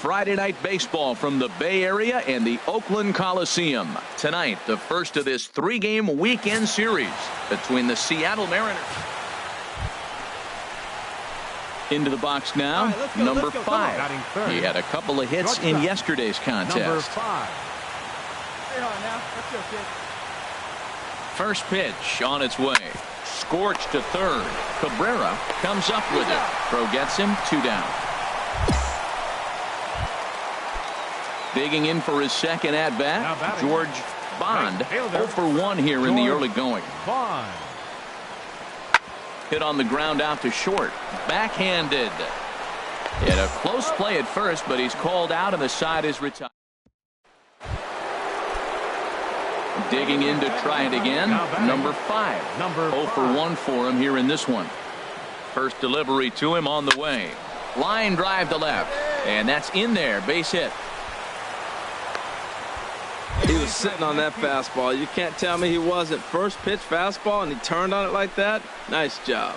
Friday Night Baseball from the Bay Area and the Oakland Coliseum. Tonight, the first of this three-game weekend series between the Seattle Mariners. Into the box now, right, number 5. He had a couple of hits in yesterday's contest. Number 5. First pitch on its way. Scorched to third. Cabrera comes up with it. Throw gets him 2 down. Digging in for his second at-bat, George Bond. 0 for 1 here in the early going. Hit on the ground out to short. Backhanded. He had a close play at first, but he's called out and the side is retired. Digging in to try it again. Number 5. 0 for 1 for him here in this one. First delivery to him on the way. Line drive to left. And that's in there. Base hit. He was sitting on that fastball. You can't tell me he wasn't. First pitch fastball and he turned on it like that. Nice job.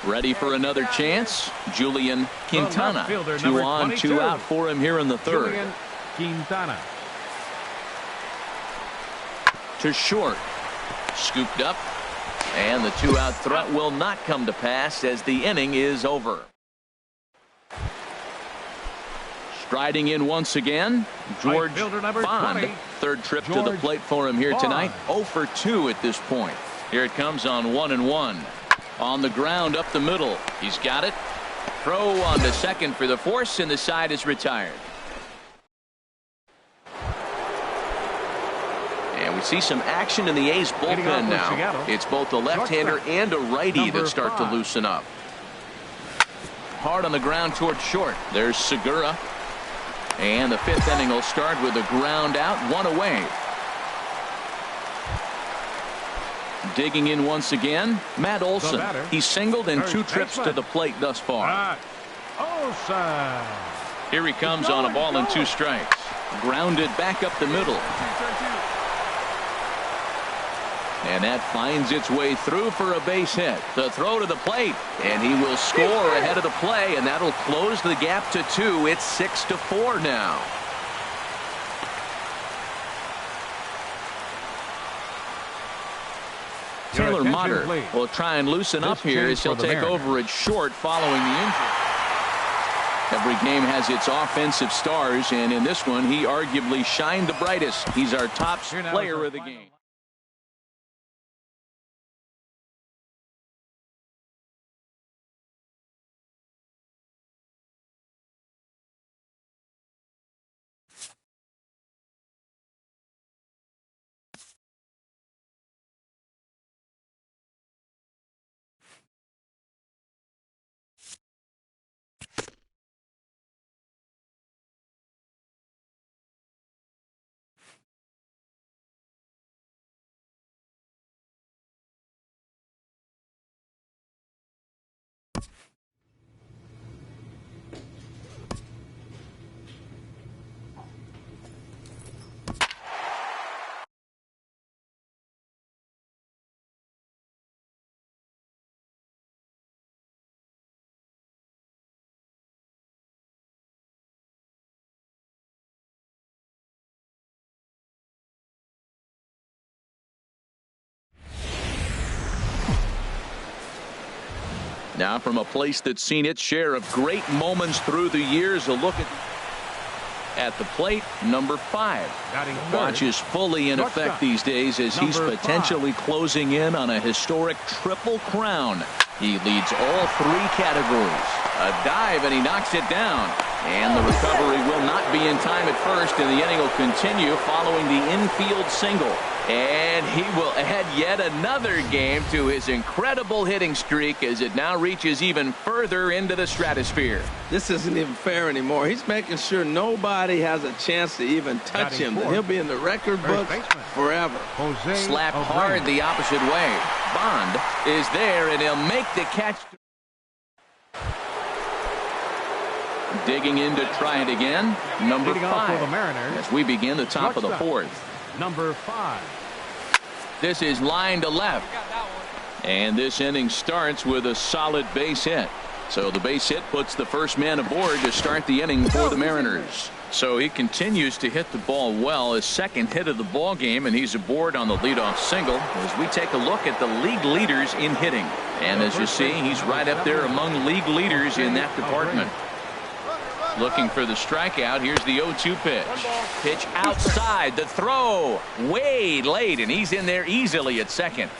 Ready for another chance. Julian Quintana. 2 on, 2 out for him here in the third. Julian Quintana. To short. Scooped up. And the 2-out threat will not come to pass as the inning is over. Striding in once again, George Bond. Third trip to the plate for him here tonight. 0 for 2 at this point. Here it comes on 1-1. On the ground up the middle. He's got it. Throw on to second for the force, and the side is retired. And we see some action in the A's bullpen now. It's both a left-hander and a righty that start to loosen up. Hard on the ground toward short. There's Segura. And the 5th inning will start with a ground out, 1 away. Digging in once again, Matt Olson. He's singled in 2 trips to the plate thus far. Here he comes on a ball and 2 strikes. Grounded back up the middle. And that finds its way through for a base hit. The throw to the plate, and he will score ahead of the play, and that'll close the gap to 2. It's 6-4 now. Taylor Motter will try and loosen up here as he'll take over at short following the injury. Every game has its offensive stars, and in this one, he arguably shined the brightest. He's our top player of the game. Now from a place that's seen its share of great moments through the years, a look at the plate, number 5. Watch is fully in effect these days as he's potentially closing in on a historic triple crown. He leads all 3 categories. A dive and he knocks it down. And the recovery will not be in time at first, and the inning will continue following the infield single. And he will add yet another game to his incredible hitting streak as it now reaches even further into the stratosphere. This isn't even fair anymore. He's making sure nobody has a chance to even touch him. He'll be in the record books forever. Slapped hard the opposite way. Bond is there, and he'll make the catch. Digging in to try it again. Number 5. As we begin the top of the 4th. Number 5. This is line to left. And this inning starts with a solid base hit. So the base hit puts the first man aboard to start the inning for the Mariners. So he continues to hit the ball well. His second hit of the ball game, and he's aboard on the leadoff single as we take a look at the league leaders in hitting. And as you see, he's right up there among league leaders in that department. Looking for the strikeout. Here's the 0-2 pitch. Pitch outside. The throw way late, and he's in there easily at second.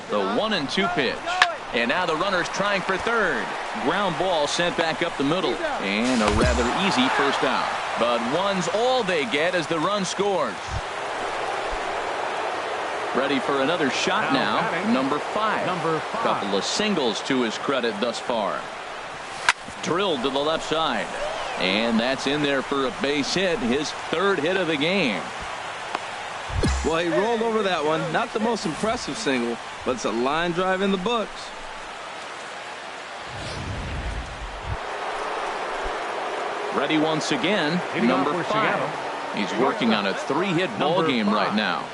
The 1-2 pitch. And now the runner's trying for third. Ground ball sent back up the middle. And a rather easy first out. But one's all they get as the run scores. Ready for another shot now. Number 5. Couple of singles to his credit thus far. Drilled to the left side. And that's in there for a base hit. His third hit of the game. Well, he rolled over that one. Not the most impressive single, but it's a line drive in the books. Ready once again. Number 5. He's working on a 3-hit ball game right now.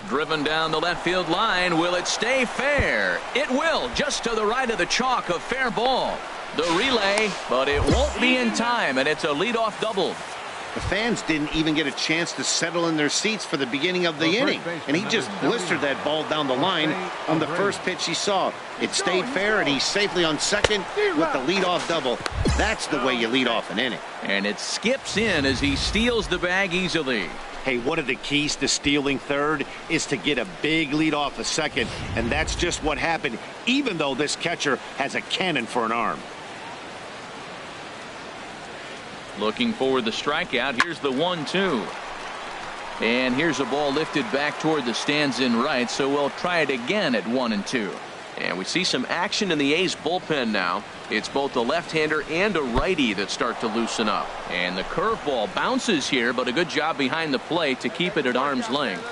Driven down the left field line. Will it stay fair? It will. Just to the right of the chalk, a fair ball. The relay, but it won't be in time, and it's a leadoff double. The fans didn't even get a chance to settle in their seats for the beginning of the inning, and he just blistered that ball down the line on the first pitch he saw. It stayed fair, and he's safely on second with the leadoff double. That's the way you lead off an inning. And it skips in as he steals the bag easily. Hey, one of the keys to stealing third is to get a big lead off a second, and that's just what happened, even though this catcher has a cannon for an arm. Looking for the strikeout. Here's the 1-2. And here's a ball lifted back toward the stands in right, so we'll try it again at 1-2. And we see some action in the A's bullpen now. It's both a left-hander and a righty that start to loosen up. And the curveball bounces here, but a good job behind the plate to keep it at arm's length.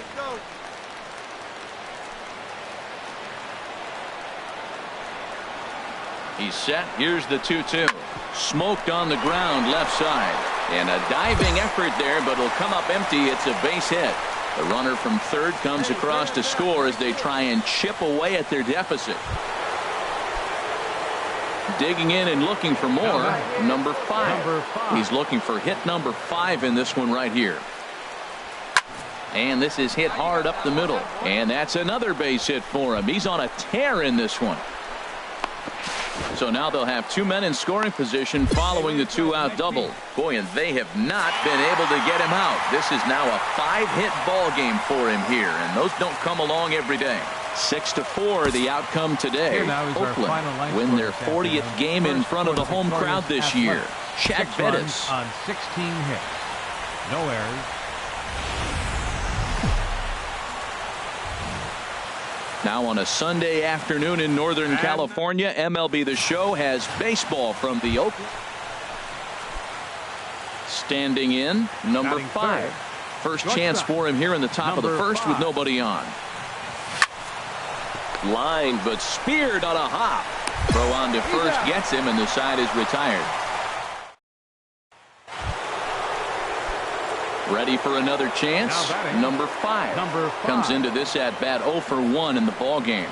He's set. Here's the 2-2. Smoked on the ground left side. And a diving effort there, but it'll come up empty. It's a base hit. The runner from third comes across to score as they try and chip away at their deficit. Digging in and looking for more. Number 5. He's looking for hit number 5 in this one right here. And this is hit hard up the middle. And that's another base hit for him. He's on a tear in this one. So now they'll have 2 men in scoring position following the 2-out double. Boy, and they have not been able to get him out. This is now a 5-hit ball game for him here, and those don't come along every day. 6-4 the outcome today. Oakland win their 40th game in front of the home crowd this year. Shaq Bettis on 16 hits. No errors. Now on a Sunday afternoon in Northern California, MLB The Show has baseball from the Oakland. Standing in, number 5. First chance for him here in the top of the first with nobody on. Line, but speared on a hop. Throw on to first gets him, and the side is retired. Ready for another chance. Number 5 comes into this at bat 0 for 1 in the ball game.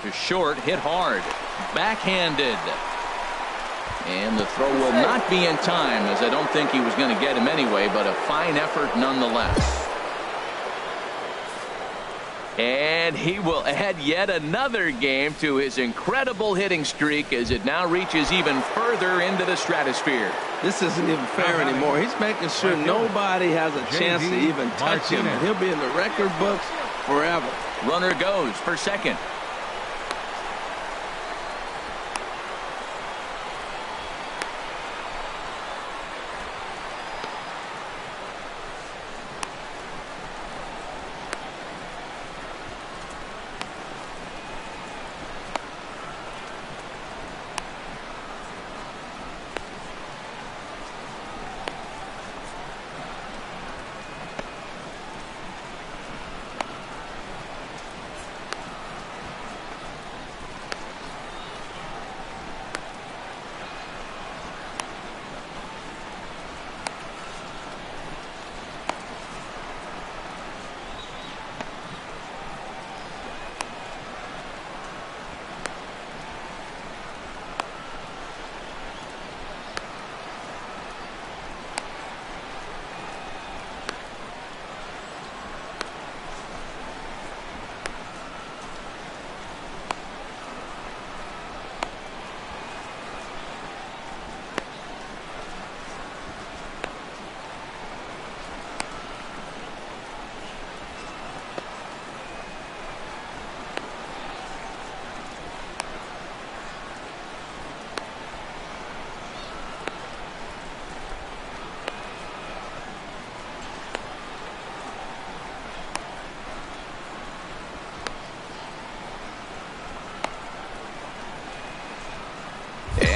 To short, hit hard, backhanded, and the throw will not be in time, as I don't think he was going to get him anyway, but a fine effort nonetheless. And he will add yet another game to his incredible hitting streak as it now reaches even further into the stratosphere. This isn't even fair anymore. He's making sure nobody has a chance to even touch him. And he'll be in the record books forever. Runner goes for second.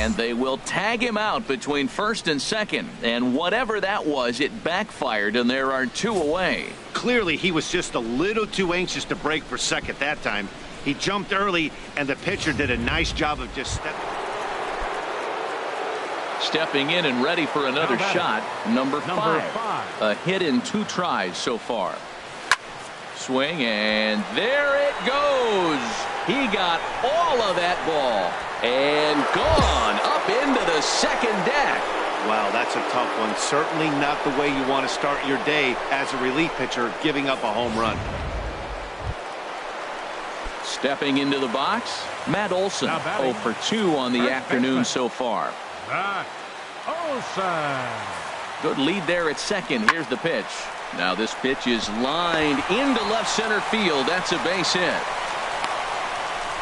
And they will tag him out between first and second. And whatever that was, it backfired, and there are 2 away. Clearly, he was just a little too anxious to break for second that time. He jumped early, and the pitcher did a nice job of just stepping in and ready for another shot. Number 5. A hit in 2 tries so far. Swing, and there it goes. He got all of that ball and gone up into the second deck. Wow, that's a tough one. Certainly not the way you want to start your day as a relief pitcher, giving up a home run. Stepping into the box, Matt Olson, 0 for 2 on the afternoon so far. Good lead there at second. Here's the pitch. Now this pitch is lined into left center field. That's a base hit.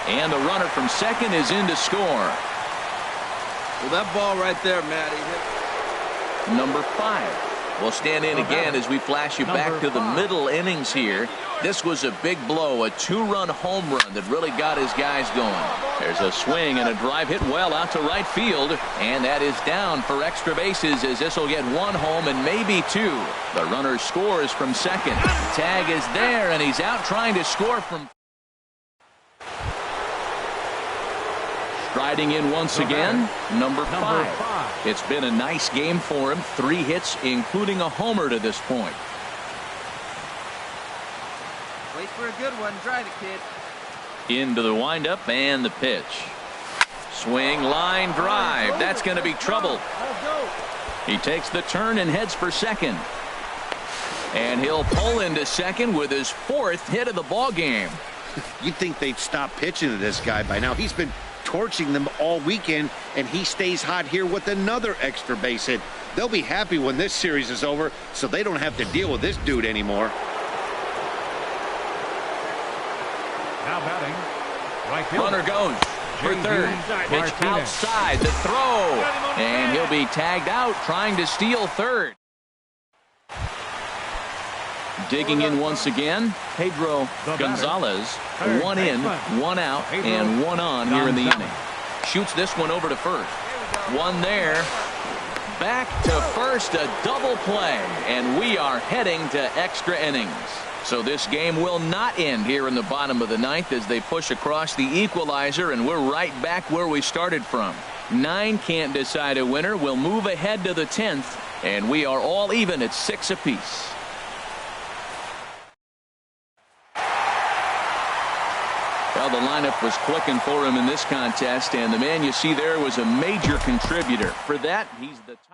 And the runner from second is in to score. Well, that ball right there, Matt, he hit. Number 5 will stand in again as we flash you back to the middle innings here. This was a big blow, a 2-run home run that really got his guys going. There's a swing and a drive hit well out to right field, and that is down for extra bases as this will get 1 home and maybe 2. The runner scores from second. Tag is there, and he's out trying to score from. Striding in once again, number 5. It's been a nice game for him. 3 hits, including a homer to this point. Wait for a good one. Drive it, kid. Into the windup and the pitch. Swing, line drive. That's going to be trouble. He takes the turn and heads for second. And he'll pull into second with his 4th hit of the ball game. You'd think they'd stop pitching to this guy by now. He's been torching them all weekend, and he stays hot here with another extra base hit. They'll be happy when this series is over, so they don't have to deal with this dude anymore. Now batting, right fielder. Runner goes for third. Pitch outside the throw, and he'll be tagged out trying to steal third. Digging in once again, Pedro Gonzalez. 1 in, 1 out, and 1 on here in the inning. Shoots this one over to first. 1 there. Back to first, a double play, and we are heading to extra innings. So this game will not end here in the bottom of the 9th as they push across the equalizer, and we're right back where we started from. 9 can't decide a winner. We'll move ahead to the 10th, and we are all even at 6 apiece. Well, the lineup was clicking for him in this contest, and the man you see there was a major contributor. For that, he's the top.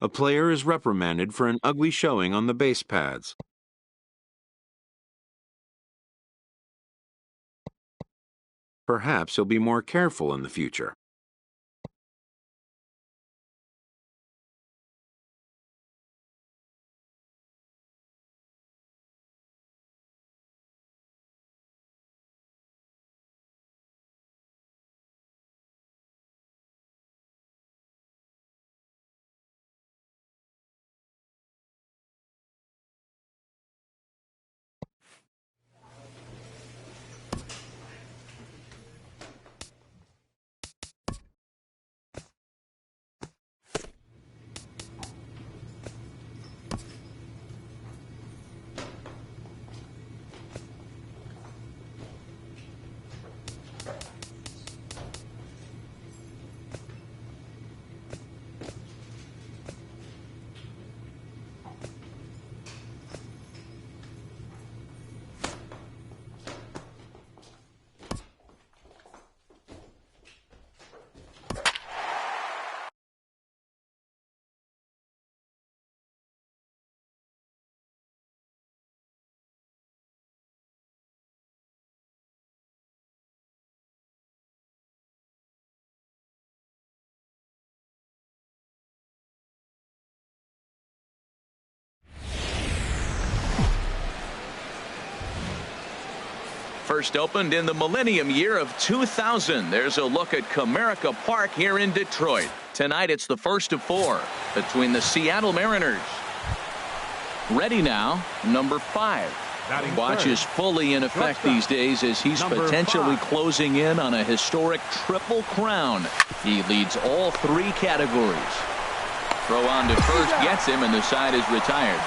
A player is reprimanded for an ugly showing on the base pads. Perhaps he'll be more careful in the future. first opened in the millennium year of 2000. There's a look at Comerica Park here in Detroit. Tonight it's the first of 4 between the Seattle Mariners. Ready now, number 5. Watch is fully in effect these days as he's potentially closing in on a historic triple crown. He leads all 3 categories. Throw on to first gets him, and the side is retired.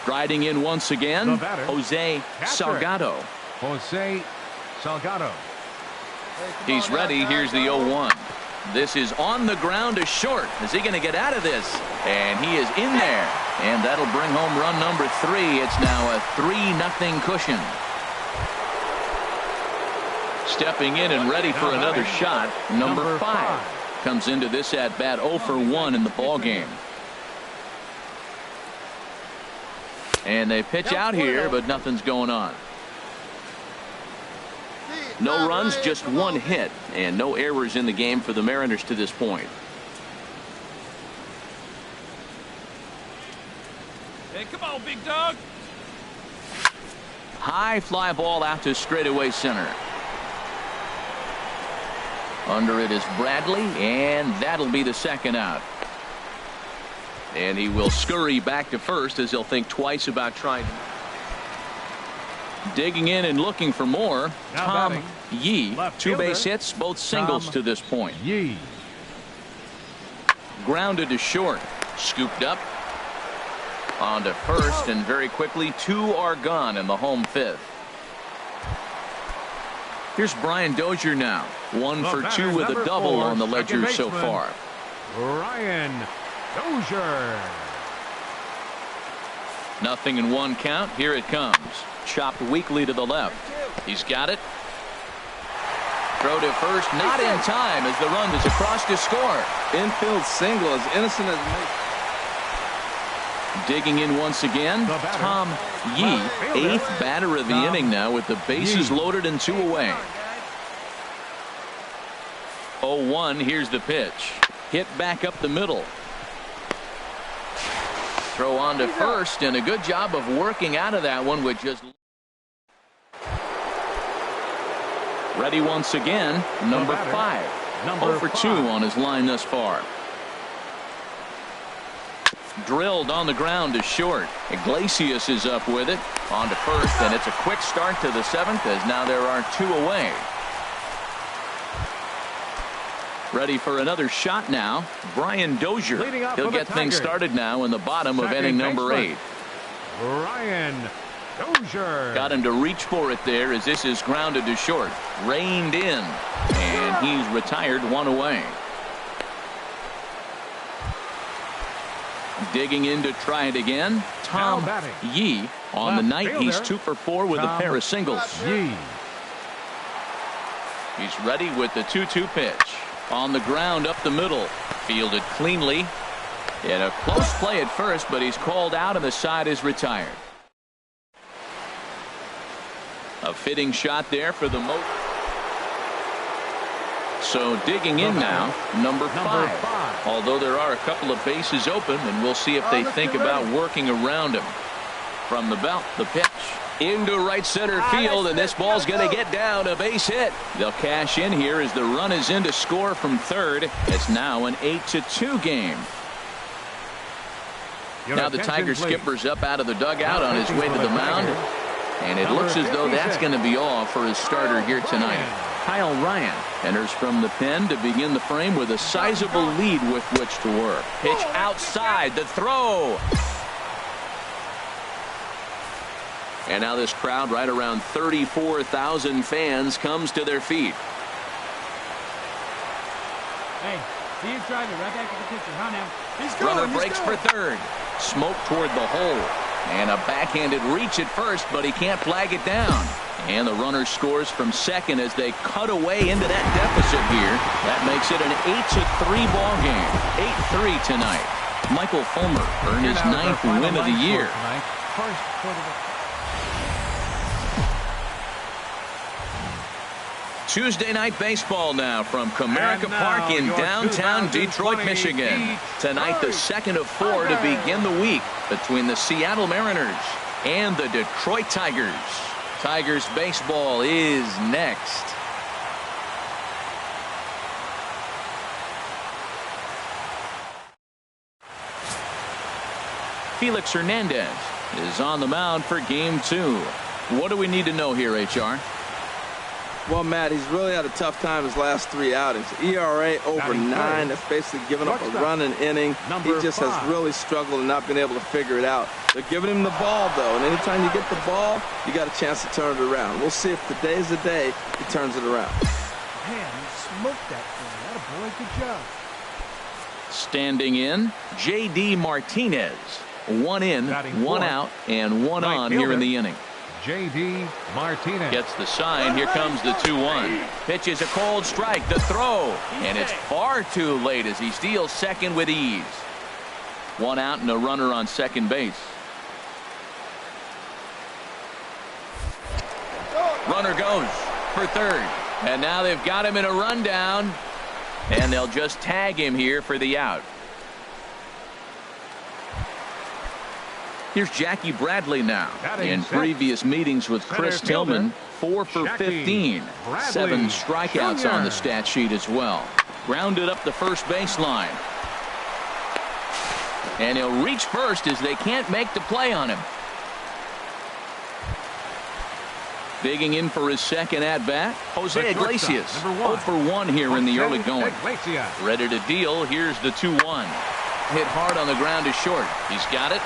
Striding in once again, Jose Salgado. Jose Salgado. He's ready. Here's the 0-1. This is on the ground to short. Is he going to get out of this? And he is in there. And that'll bring home run number 3. It's now a 3-0 cushion. Stepping in and ready for another shot, number 5. Comes into this at bat 0 for 1 in the ball game. And they pitch out here, but nothing's going on. No runs, just 1 hit, and no errors in the game for the Mariners to this point. Hey, come on, big dog. High fly ball out to straightaway center. Under it is Bradley, and that'll be the second out. And he will scurry back to first as he'll think twice about trying. Digging in and looking for more, Tom Yee. 2 base hits, both singles to this point. Yee. Grounded to short. Scooped up. On to first, and very quickly 2 are gone in the home 5th. Here's Brian Dozier now. 1 for 2 with a double on the ledger so far. Brian Dozier. 0-1 count. Here it comes. Chopped weakly to the left. He's got it. Throw to first, not in time as the run is across to score. Infield single, as innocent as me. Digging in once again, Tom Yee, 8th batter of the inning now with the bases loaded and 2 away. 0-1, here's the pitch. Hit back up the middle. Throw on to first, and a good job of working out of that one with just. Ready once again, number 5. 0 for 2 on his line thus far. Drilled on the ground to short. Iglesias is up with it. On to first, and it's a quick start to the 7th as now there are 2 away. Ready for another shot now, Brian Dozier. He'll get things started now in the bottom of inning number 8. Brian Dozier. Got him to reach for it there as this is grounded to short. Reined in, and he's retired 1 away. Digging in to try it again, Tom Yee. On the night, he's 2 for 4 with a pair of singles. Yee. He's ready with the 2-2 pitch. On the ground up the middle. Fielded cleanly. In a close play at first, but he's called out and the side is retired. A fitting shot there for the So digging in now, number 5. Although there are a couple of bases open, and we'll see if they think about working around him. From the belt, the pitch. Into right center field, and this ball's going to get down, a base hit. They'll cash in here as the run is in to score from third. It's now an 8-2 game. Now the Tiger skipper's up out of the dugout on his way to the mound. And it looks as though that's going to be all for his starter here tonight. Kyle Ryan enters from the pen to begin the frame with a sizable lead with which to work. Pitch outside, the throw. And now this crowd, right around 34,000 fans, comes to their feet. Hey, he's driving right back to the pitcher, huh, now? He's going, runner breaks for third. Smoke toward the hole. And a backhanded reach at first, but he can't flag it down. And the runner scores from second as they cut away into that deficit here. That makes it an 8-3 ball game. 8-3 tonight. Michael Fulmer earned his 9th win of the year. Tuesday night baseball now from Comerica Park in downtown Detroit, Michigan. Tonight, the second of 4 to begin the week between the Seattle Mariners and the Detroit Tigers. Tigers baseball is next. Felix Hernandez is on the mound for game 2. What do we need to know here, HR? Well, Matt, he's really had a tough time his last 3 outings. ERA over 9. That's basically giving up a run an inning. He just has really struggled and not been able to figure it out. They're giving him the ball, though, and anytime you get the ball, you got a chance to turn it around. We'll see if today's the day he turns it around. Man, he smoked that thing. Attaboy, good job. Standing in, J.D. Martinez. 1 in, 1 out, and 1 on here in the inning. J.D. Martinez Gets the sign. Here comes the 2-1. Pitches a cold strike. The throw. And it's far too late as he steals second with ease. 1 out and a runner on second base. Runner goes for third. And now they've got him in a rundown. And they'll just tag him here for the out. Here's Jackie Bradley now. In previous meetings with Chris Tillman, 4 for 15. 7 strikeouts on the stat sheet as well. Grounded up the first baseline. And he'll reach first as they can't make the play on him. Digging in for his second at-bat, Jose Iglesias. 0 for 1 here in the early going. Ready to deal. Here's the 2-1. Hit hard on the ground to short. He's got it.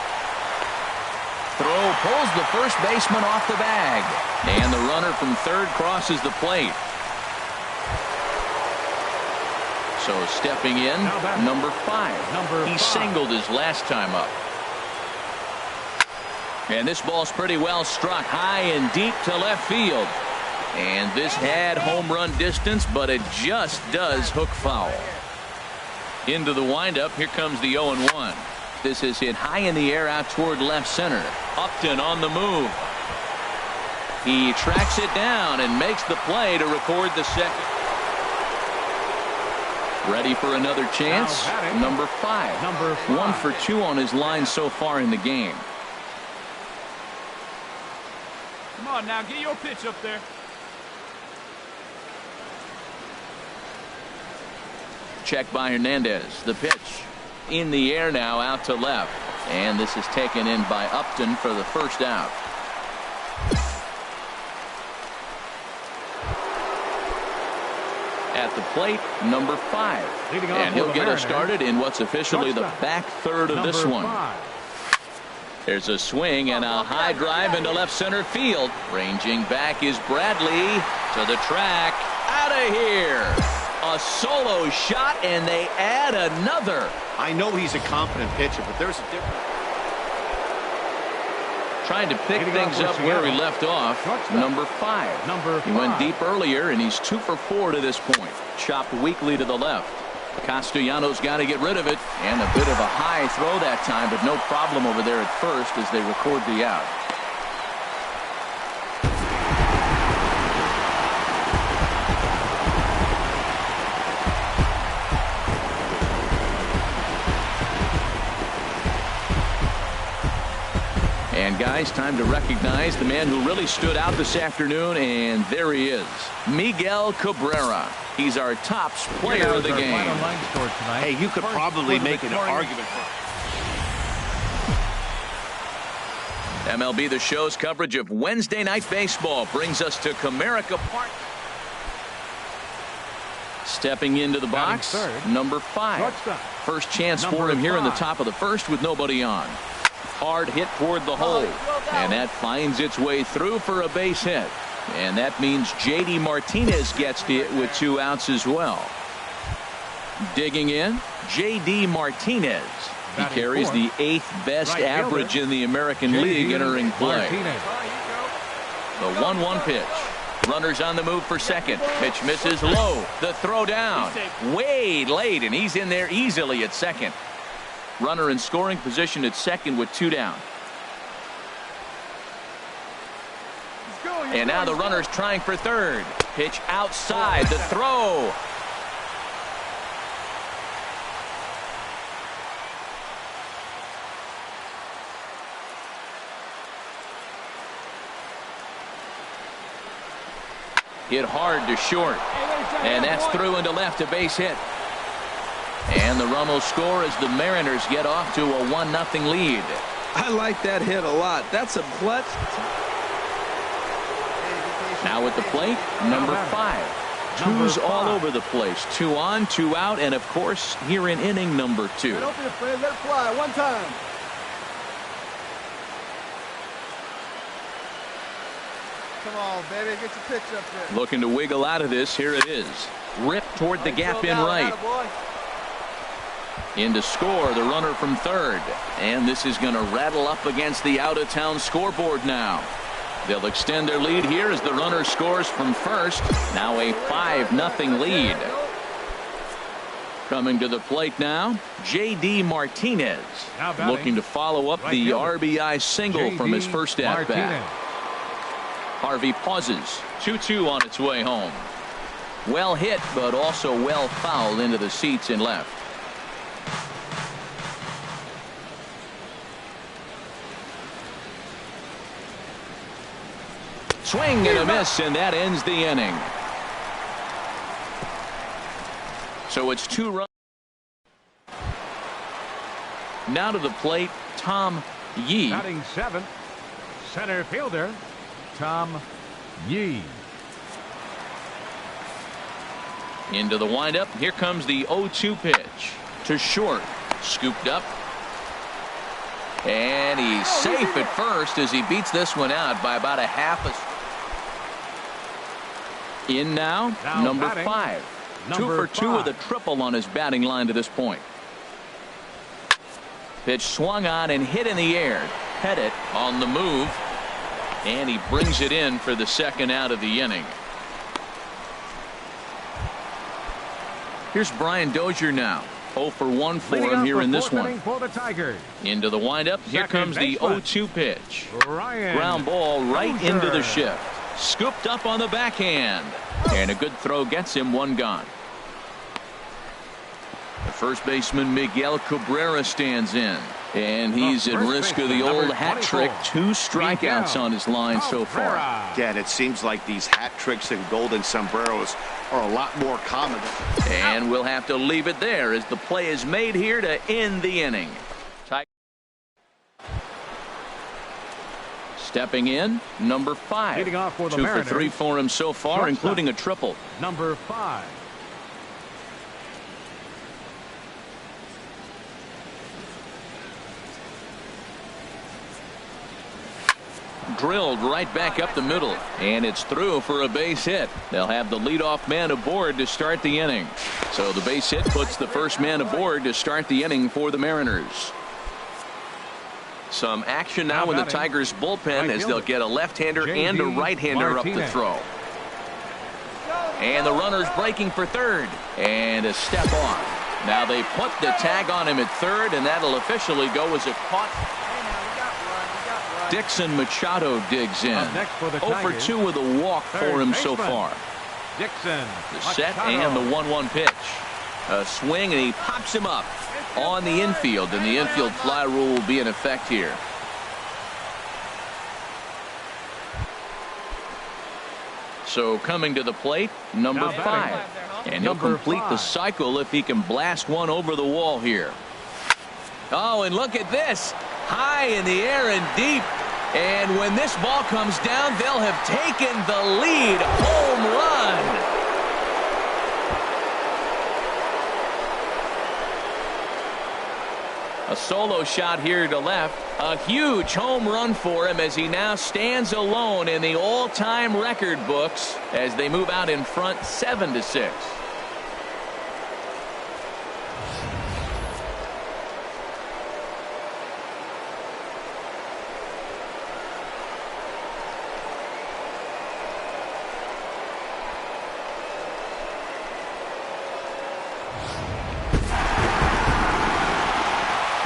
Throw pulls the first baseman off the bag. And the runner from third crosses the plate. So stepping in, number 5. He singled his last time up. And this ball's pretty well struck high and deep to left field. And this had home run distance, but it just does hook foul. Into the windup, here comes the 0-1. This is hit high in the air out toward left center. Upton on the move. He tracks it down and makes the play to record the second. Ready for another chance. Number 5. 1 for 2 on his line so far in the game. Come on now, get your pitch up there. Check by Hernandez. The pitch in the air now out to left. And this is taken in by Upton for the first out. At the plate, number 5. And he'll get us started in what's officially the back third of this one. There's a swing and a high drive into left center field. Ranging back is Bradley to the track. Out of here. A solo shot, and they add another. I know he's a confident pitcher, but there's a difference. Trying to pick things up where he left off. Number 5. He went deep earlier, and he's 2 for 4 to this point. Chopped weakly to the left. Castellanos got to get rid of it, and a bit of a high throw that time, but no problem over there at first as they record the out. And guys, time to recognize the man who really stood out this afternoon, and there he is, Miguel Cabrera. He's our tops player of the game. Hey, you could probably make an argument for MLB The Show's coverage of Wednesday Night Baseball brings us to Comerica Park. Stepping into the box, number 5. First chance for him here in the top of the first with nobody on. Hard hit toward the hole, and that finds its way through for a base hit. And that means J.D. Martinez gets to it with 2 outs as well. Digging in, J.D. Martinez. He carries the 8th best average in the American League entering play. The 1-1 pitch. Runners on the move for second. Pitch misses low. The throw down. Way late, and he's in there easily at second. Runner in scoring position at second with 2 down. And now the runner's trying for third. Pitch outside, the throw. Hit hard to short. And that's through into left, a base hit. And the run will score as the Mariners get off to a 1-0 lead. I like that hit a lot. That's a clutch. Now at the plate, number 5. Twos all over the place. 2 on, 2 out, and of course, here in inning number 2. Let it fly one time. Come on, baby, get your pitch up there. Looking to wiggle out of this. Here it is. Ripped toward the gap in right. In to score, the runner from third. And this is going to rattle up against the out-of-town scoreboard now. They'll extend their lead here as the runner scores from first. Now a 5-0 lead. Coming to the plate now, J.D. Martinez. Looking to follow up the RBI single from his first at-bat. Harvey pauses. 2-2 on its way home. Well hit, but also well fouled into the seats in left. Swing and a miss, and that ends the inning. So it's 2 runs. Now to the plate, Tom Yee. Batting 7th, center fielder, Tom Yee. Into the windup. Here comes the 0-2 pitch to short. Scooped up. And he's safe at first as he beats this one out by about a half a. In now number 5. 2 for 2 with a triple on his batting line to this point. Pitch swung on and hit in the air. Pettit on the move. And he brings it in for the second out of the inning. Here's Brian Dozier now. 0 for 1 for him here in this one. For the Tigers. Into the windup. Here comes the 0-2 pitch. Ground ball right into the shift. Scooped up on the backhand. And a good throw gets him 1 gone. The first baseman Miguel Cabrera stands in. And he's at risk of the old hat trick. 2 strikeouts on his line so far. Again, it seems like these hat tricks and golden sombreros are a lot more common. And we'll have to leave it there as the play is made here to end the inning. Stepping in, number 5. Leading off for the 2 for 3 for him so far, including a triple. Number 5. Drilled right back up the middle, and it's through for a base hit. They'll have the leadoff man aboard to start the inning. So the base hit puts the first man aboard to start the inning for the Mariners. Some action now in the Tigers bullpen as they'll get a left-hander and a right-hander up the throw. And the runner's breaking for third, and a step off. Now they put the tag on him at third, and that'll officially go as a caught. Dixon Machado digs in. 0 for 2 with a walk for him so far. Dixon. The set and the 1-1 pitch. A swing, and he pops him up on the infield, and the infield fly rule will be in effect here. So coming to the plate, number 5. And he'll complete the cycle if he can blast one over the wall here. Oh, and look at this. High in the air and deep. And when this ball comes down, they'll have taken the lead. Home run. A solo shot here to left. A huge home run for him as he now stands alone in the all-time record books as they move out in front 7-6.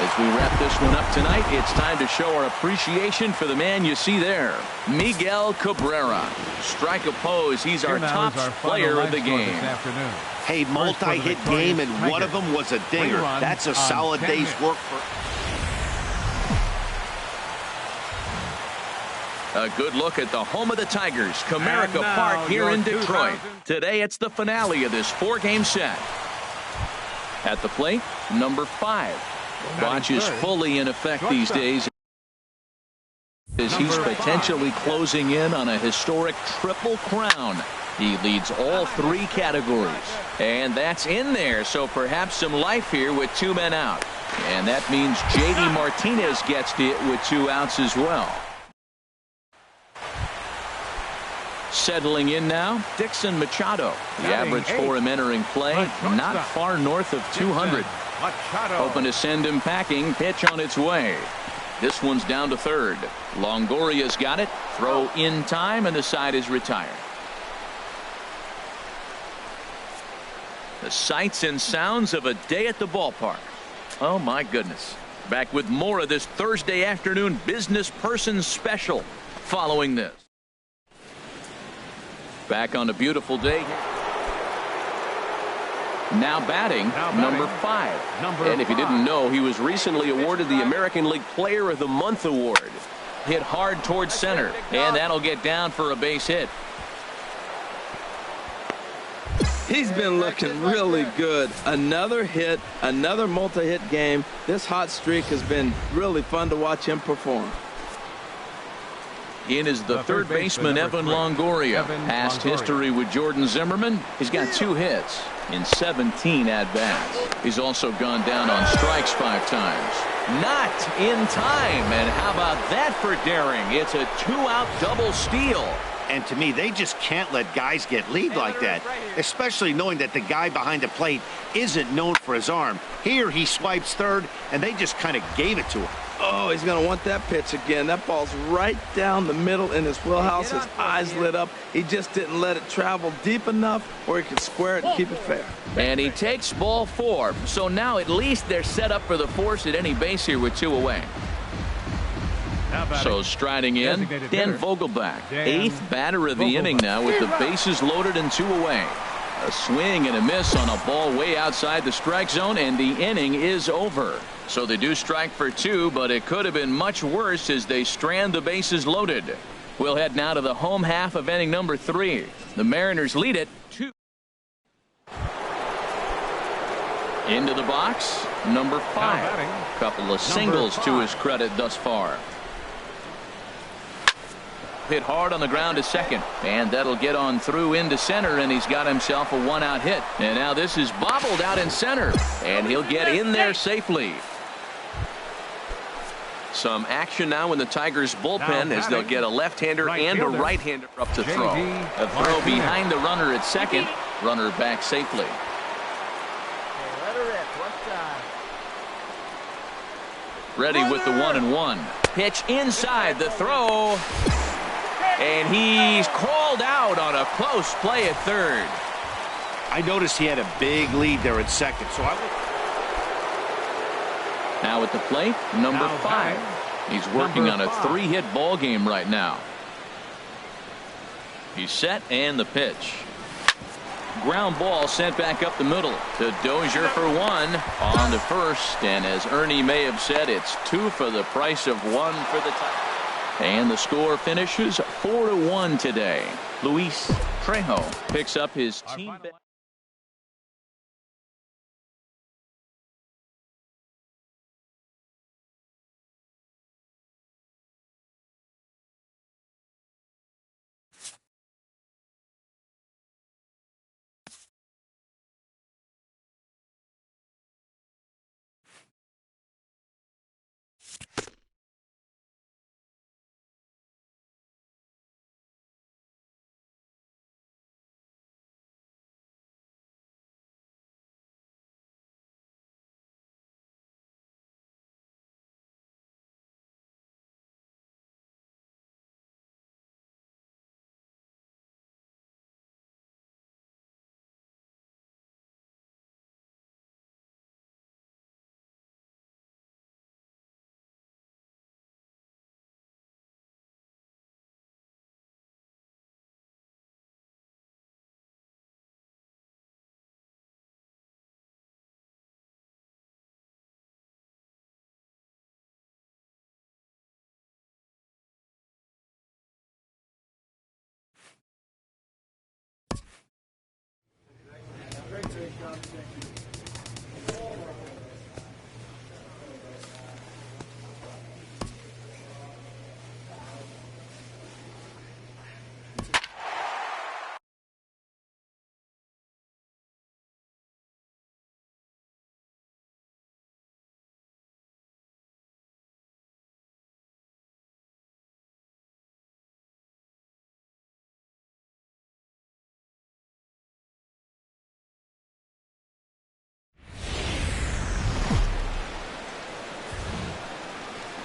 As we wrap this one up tonight, it's time to show our appreciation for the man you see there, Miguel Cabrera. Strike a pose. He's our top player of the game. Hey, multi-hit game, and one of them was a dinger. That's a solid day's work for... A good look at the home of the Tigers, Comerica Park here in Detroit. Today it's the finale of this 4-game set. At the plate, number 5. Watch is fully in effect these days as he's potentially closing in on a historic triple crown. He leads all 3 categories. And that's in there, so perhaps some life here with 2 men out. And that means J.D. Martinez gets to it with 2 outs as well. Settling in now, Dixon Machado. The average for him entering play, not far north of 200. Hoping to send him packing. Pitch on its way. This one's down to third. Longoria's got it. Throw in time, and the side is retired. The sights and sounds of a day at the ballpark. Oh, my goodness. Back with more of this Thursday afternoon business person special following this. Back on a beautiful day. Now batting, number 5. And if you didn't know, he was recently awarded the American League Player of the Month award. Hit hard towards center, and that'll get down for a base hit. He's been looking really good. Another hit, another multi-hit game. This hot streak has been really fun to watch him perform. In is the third baseman, Evan Longoria. Past history with Jordan Zimmerman. He's got 2 hits in 17 at-bats. He's also gone down on strikes 5 times. Not in time. And how about that for daring? It's a 2-out double steal. And to me, they just can't let guys get lead like that, especially knowing that the guy behind the plate isn't known for his arm. Here he swipes third, and they just kind of gave it to him. Oh, he's going to want that pitch again. That ball's right down the middle in his wheelhouse. His eyes lit up. He just didn't let it travel deep enough where he could square it and keep it fair. And he takes ball 4. So now at least they're set up for the force at any base here with 2 away. So striding in, Dan Vogelbach, 8th batter of the inning now with the bases loaded and 2 away. A swing and a miss on a ball way outside the strike zone, and the inning is over. So they do strike for 2, but it could have been much worse as they strand the bases loaded. We'll head now to the home half of inning number 3. The Mariners lead it 2. Into the box, number 5. Couple of singles to his credit thus far. Hit hard on the ground to second, and that'll get on through into center, and he's got himself a 1-out hit. And now this is bobbled out in center, and he'll get in there safely. Some action now in the Tigers bullpen as they'll get a left-hander and a right-hander up to throw. A throw behind the runner at second. Runner back safely. Ready with the 1-1. Pitch inside the throw. And he's called out on a close play at third. I noticed he had a big lead there at second. So now at the plate, number 5. He's working on a 3-hit ball game right now. He's set, and the pitch. Ground ball sent back up the middle to Dozier for 1 on the first. And as Ernie may have said, it's 2 for the price of 1 for the Tigers. And the score finishes 4-1 today. Luis Trejo picks up his team.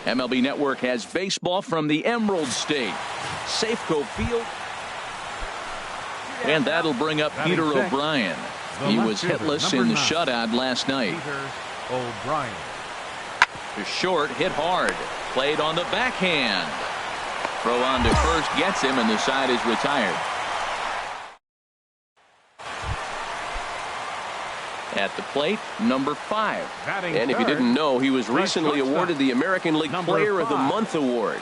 MLB Network has baseball from the Emerald State, Safeco Field. And that'll bring up Peter O'Brien. He was hitless in the shutout last night. O'Brien. To short, hit hard. Played on the backhand. Throw on to first gets him, and the side is retired. At the plate, number 5. And if you didn't know, he was recently awarded the American League Player of the Month award.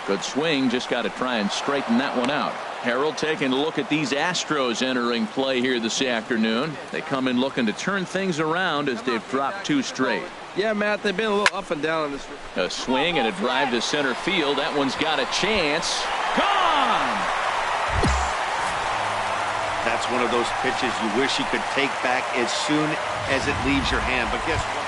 Good swing, just got to try and straighten that one out. Harold taking a look at these Astros entering play here this afternoon. They come in looking to turn things around as they've dropped 2 straight. Yeah, Matt, they've been a little up and down on this. A swing and a drive to center field. That one's got a chance. Gone! That's one of those pitches you wish you could take back as soon as it leaves your hand. But guess what?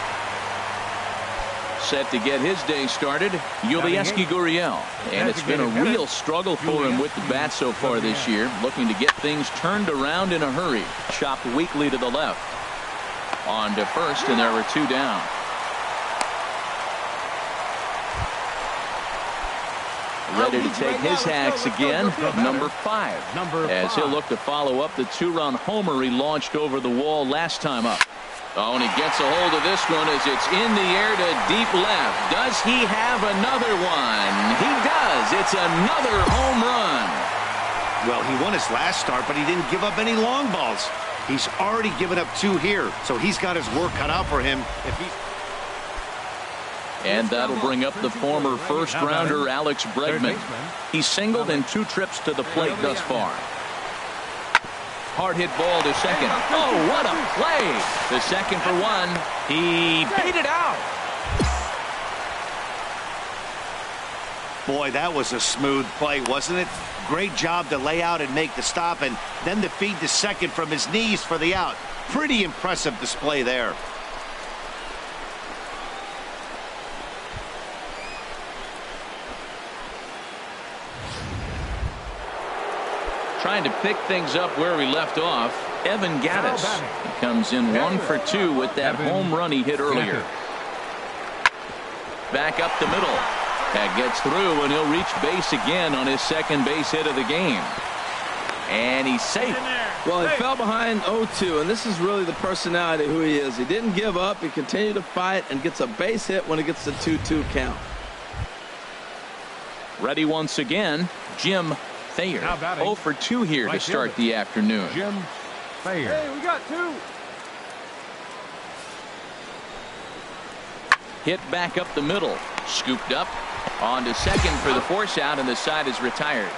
Set to get his day started, Yulieski Gurriel. And it's been a real struggle for him with the bat so far this year. Looking to get things turned around in a hurry. Chopped weakly to the left. On to first, and there were 2 down. Ready to take his hacks again, number 5. As he'll look to follow up the 2-run homer he launched over the wall last time up. Oh, and he gets a hold of this one as it's in the air to deep left. Does he have another one? He does. It's another home run. Well, he won his last start, but he didn't give up any long balls. He's already given up 2 here, so he's got his work cut out for him. If he's And that'll bring up the former first-rounder Alex Bregman. He's singled in 2 trips to the plate thus far. Hard hit ball to second. Oh, what a play! The second for 1. He beat it out. Boy, that was a smooth play, wasn't it? Great job to lay out and make the stop, and then to feed to second from his knees for the out. Pretty impressive display there. Trying to pick things up where we left off, Evan Gattis. He comes in 1 for 2 with that home run he hit earlier. Back up the middle. That gets through, and he'll reach base again on his second base hit of the game. And he's safe. Well, he fell behind 0-2, and this is really the personality who he is. He didn't give up. He continued to fight and gets a base hit when it gets the 2-2 count. Ready once again, Jim Thayer. 0 for 2 here to start the afternoon. Jim Thayer. Hey, we got 2. Hit back up the middle. Scooped up. On to second for the force out, and the side is retired.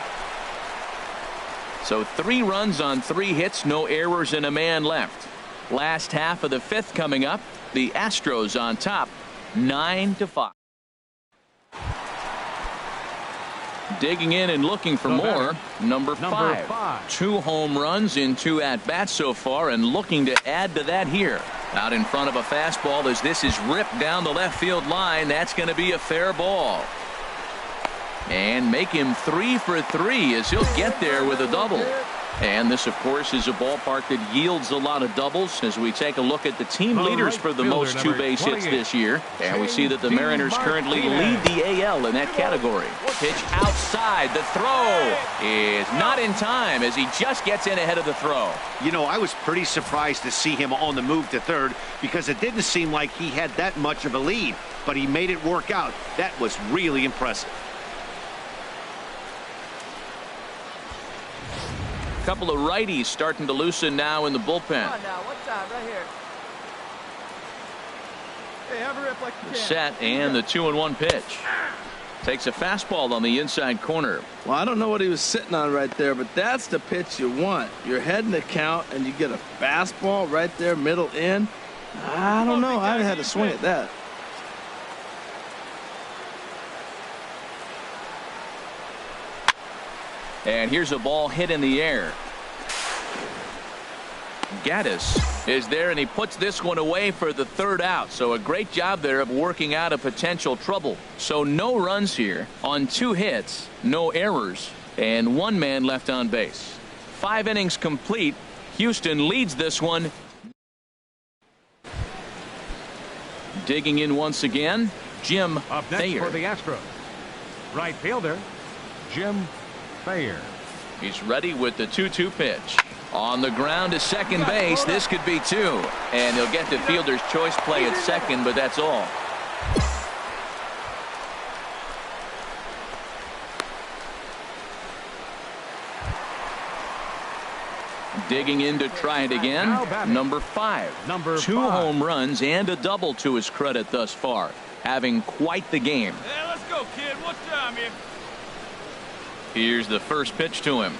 So 3 runs on 3 hits, no errors, and a man left. Last half of the 5th coming up. The Astros on top, 9-5. Digging in and looking for more, number 5. 2 home runs in 2 at-bats so far, and looking to add to that here. Out in front of a fastball as this is ripped down the left field line. That's going to be a fair ball. And make him 3 for 3 as he'll get there with a double. And this, of course, is a ballpark that yields a lot of doubles as we take a look at the team leaders for the most 2 base hits this year. And we see that the Mariners currently lead the AL in that category. Pitch outside. The throw is not in time as he just gets in ahead of the throw. You know, I was pretty surprised to see him on the move to third because it didn't seem like he had that much of a lead. But he made it work out. That was really impressive. Couple of righties starting to loosen now in the bullpen. Come on now, one time right here. Hey, have a rip like you can. Set and the 2-1 pitch. Takes a fastball on the inside corner. Well, I don't know what he was sitting on right there, but that's the pitch you want. You're heading the count, and you get a fastball right there, middle in. I don't know. I'd have had to swing at that. And here's a ball hit in the air. Gaddis is there, and he puts this one away for the third out. So a great job there of working out a potential trouble. So no runs here on 2 hits, no errors, and 1 man left on base. 5 innings complete. Houston leads this one. Digging in once again, Jim Up next Thayer. for the Astros, right fielder, Jim Thayer. He's ready with the 2-2 pitch. On the ground to second base. This could be 2. And he'll get the fielder's choice play at second, but that's all. Digging in to try it again. Number 5. Number 2 5. home runs and a double to his credit thus far. Having quite the game. Yeah, let's go, kid. What's time here? Here's the first pitch to him.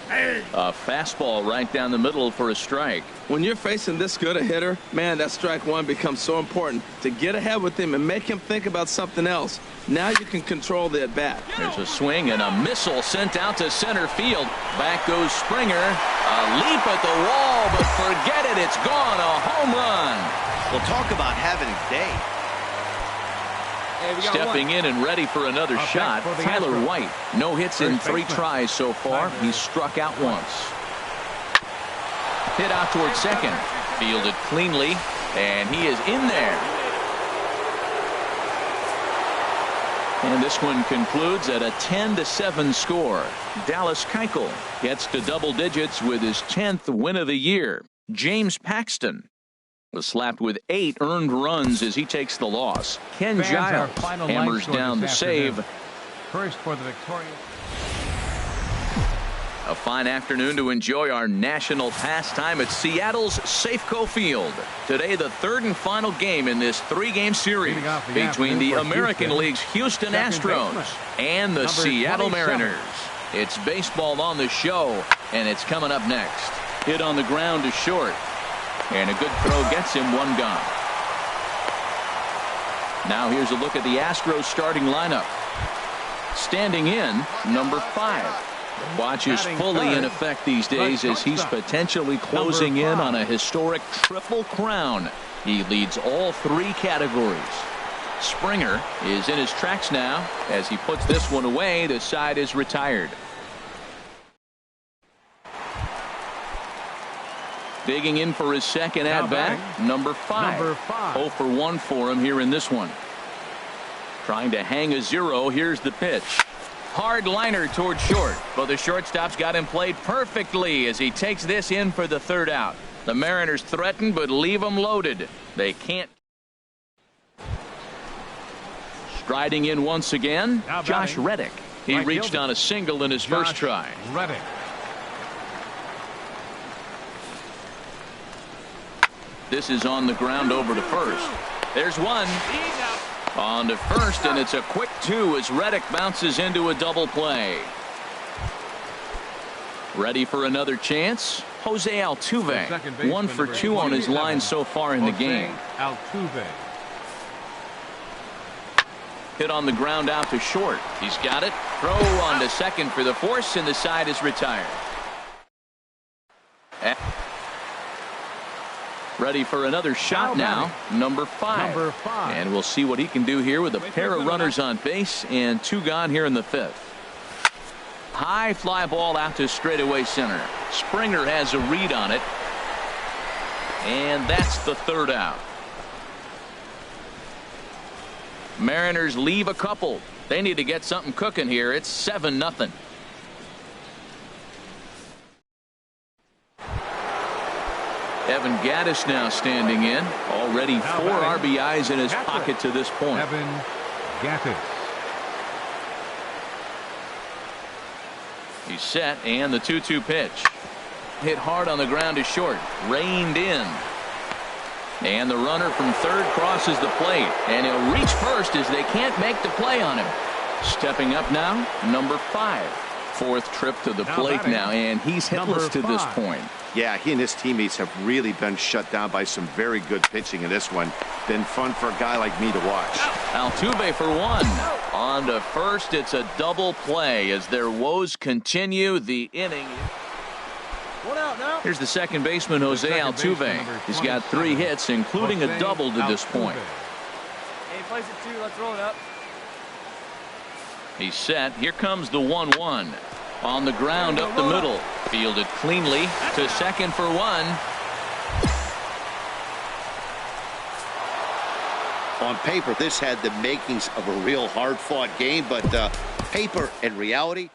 A fastball right down the middle for a strike. When you're facing this good a hitter, man, that strike one becomes so important to get ahead with him and make him think about something else. Now you can control the at-bat. There's a swing and a missile sent out to center field. Back goes Springer. A leap at the wall, but forget it. It's gone. A home run. We'll talk about having a day. Stepping in and ready for another shot, Tyler White. No hits in 3 tries so far. He's struck out once. Hit out towards second. Fielded cleanly, and he is in there. And this one concludes at a 10-7 score. Dallas Keuchel gets to double digits with his 10th win of the year. James Paxton was slapped with 8 earned runs as he takes the loss. Ken Giles hammers down the save. First for the victorious. A fine afternoon to enjoy our national pastime at Seattle's Safeco Field. Today, the 3rd and final game in this 3-game series between the American League's Houston Astros and the Seattle Mariners. It's baseball on the show, and it's coming up next. Hit on the ground to short. And a good throw gets him 1 gone. Now here's a look at the Astros starting lineup. Standing in, number 5. Watch is fully in effect these days as he's potentially closing in on a historic triple crown. He leads all 3 categories. Springer is in his tracks now. As he puts this one away, the side is retired. Digging in for his second at-bat, number 5. 0 for 1 for him here in this one. Trying to hang a 0. Here's the pitch. Hard liner toward short, but the shortstop's got him played perfectly as he takes this in for the 3rd out. The Mariners threaten, but leave them loaded. They can't. Striding in once again, Josh Reddick. He reached on a single in his first try. Reddick. This is on the ground over to first. There's one. On to first, and it's a quick 2 as Reddick bounces into a double play. Ready for another chance? Jose Altuve. 1 for 2 on his line so far in the game. Altuve. Hit on the ground out to short. He's got it. Throw on to second for the force, and the side is retired. Ready for another shot now, number 5. And we'll see what he can do here with a pair of runners on base and 2 gone here in the 5th. High fly ball out to straightaway center. Springer has a read on it. And that's the 3rd out. Mariners leave a couple. They need to get something cooking here. It's 7-0. Evan Gaddis now standing in. Already 4 RBIs in his pocket to this point. Evan Gattis. He's set, and the 2-2 pitch. Hit hard on the ground to short. Reined in. And the runner from third crosses the plate. And he'll reach first as they can't make the play on him. Stepping up now, number 5. Fourth trip to the plate now, and he's hitless to this point. Yeah, he and his teammates have really been shut down by some very good pitching in this one. Been fun for a guy like me to watch. Altuve for 1. On to first, it's a double play as their woes continue the inning. Here's the second baseman, Jose Altuve. He's got 3 hits, including a double to this point. Hey, plays it 2. Let's roll it up. He's set. Here comes the 1-1. On the ground up the middle. Fielded cleanly to second for 1. On paper, this had the makings of a real hard-fought game, but paper and reality.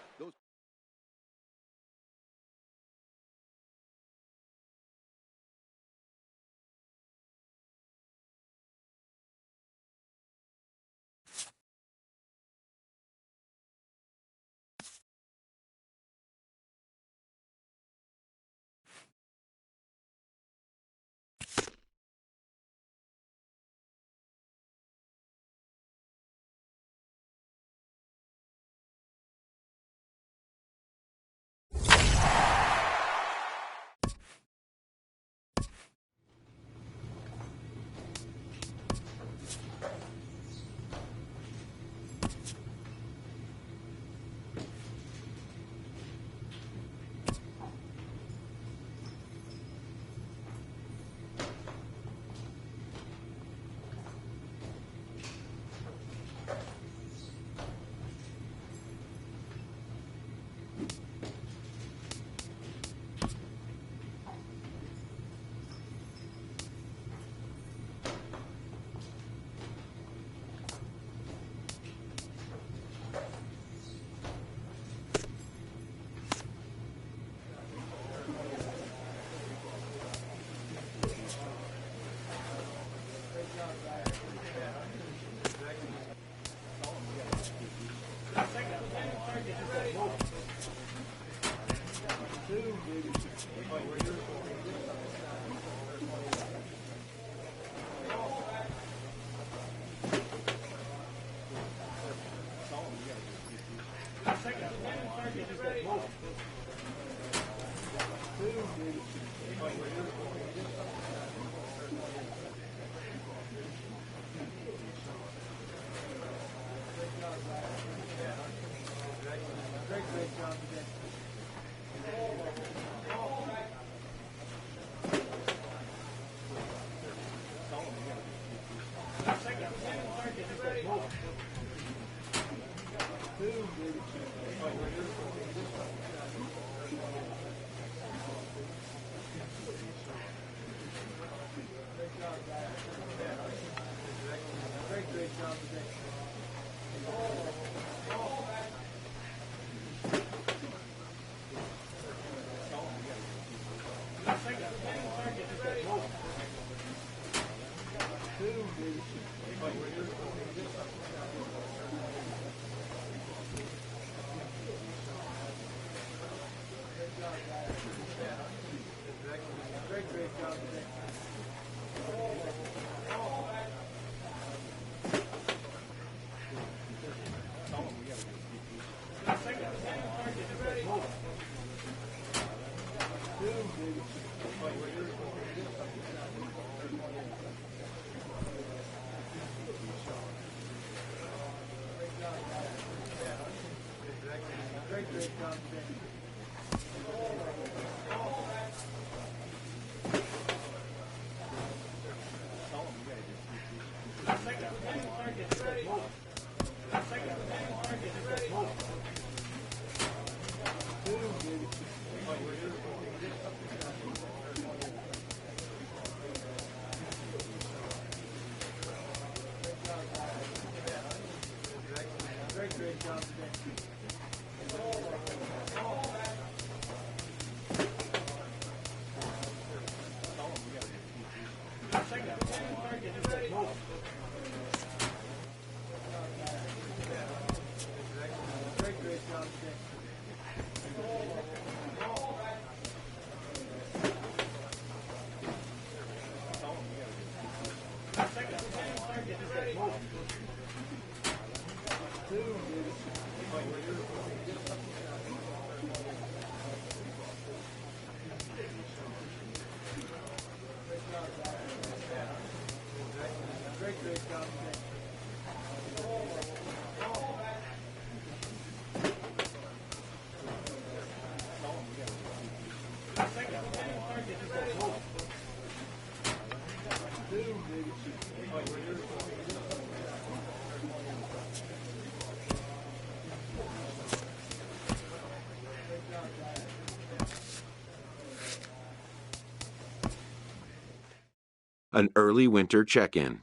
An early winter check-in.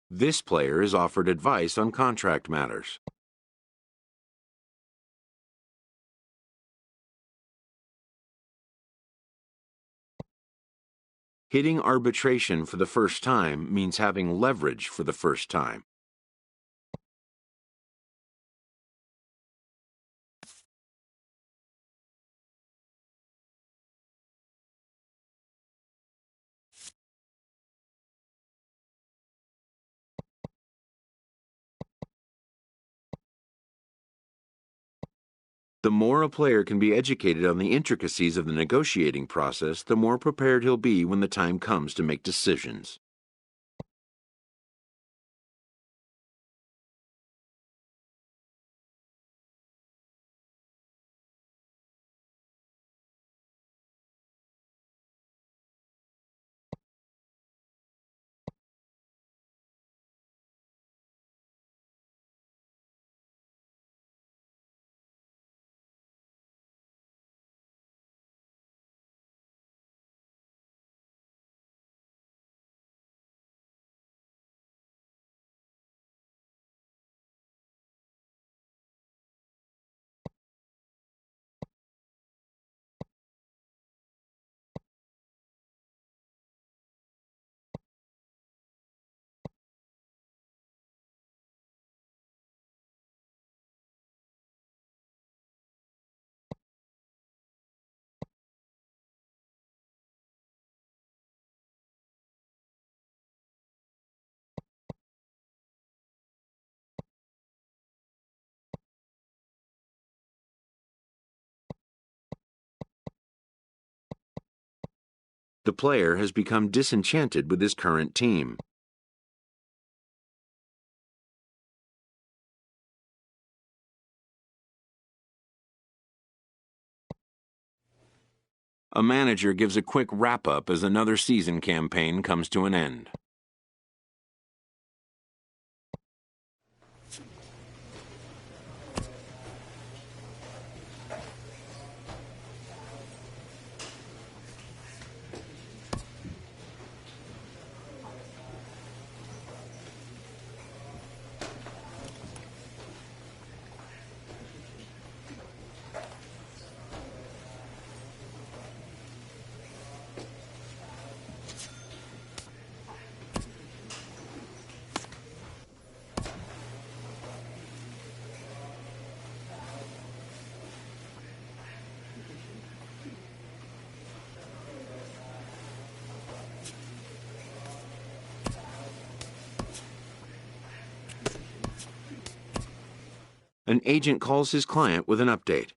This player is offered advice on contract matters. Hitting arbitration for the first time means having leverage for the first time. The more a player can be educated on the intricacies of the negotiating process, the more prepared he'll be when the time comes to make decisions. The player has become disenchanted with his current team. A manager gives a quick wrap-up as another season campaign comes to an end. An agent calls his client with an update.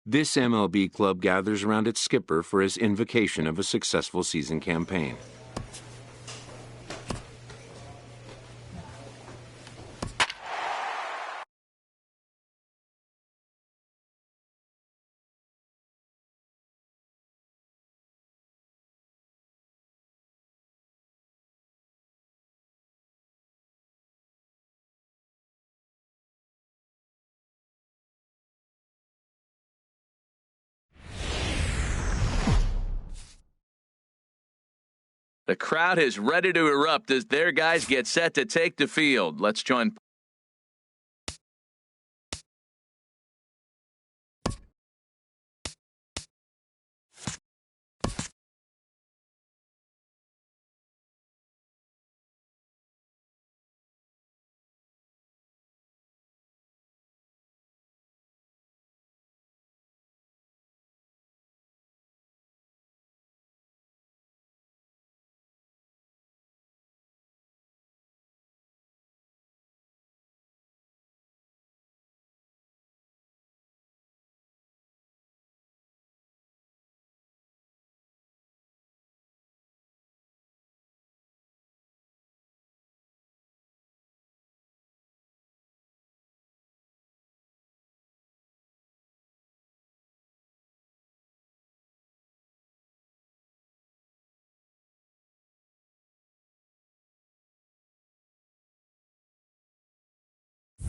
This MLB club gathers around its skipper for his invocation of a successful season campaign. The crowd is ready to erupt as their guys get set to take the field. Let's join.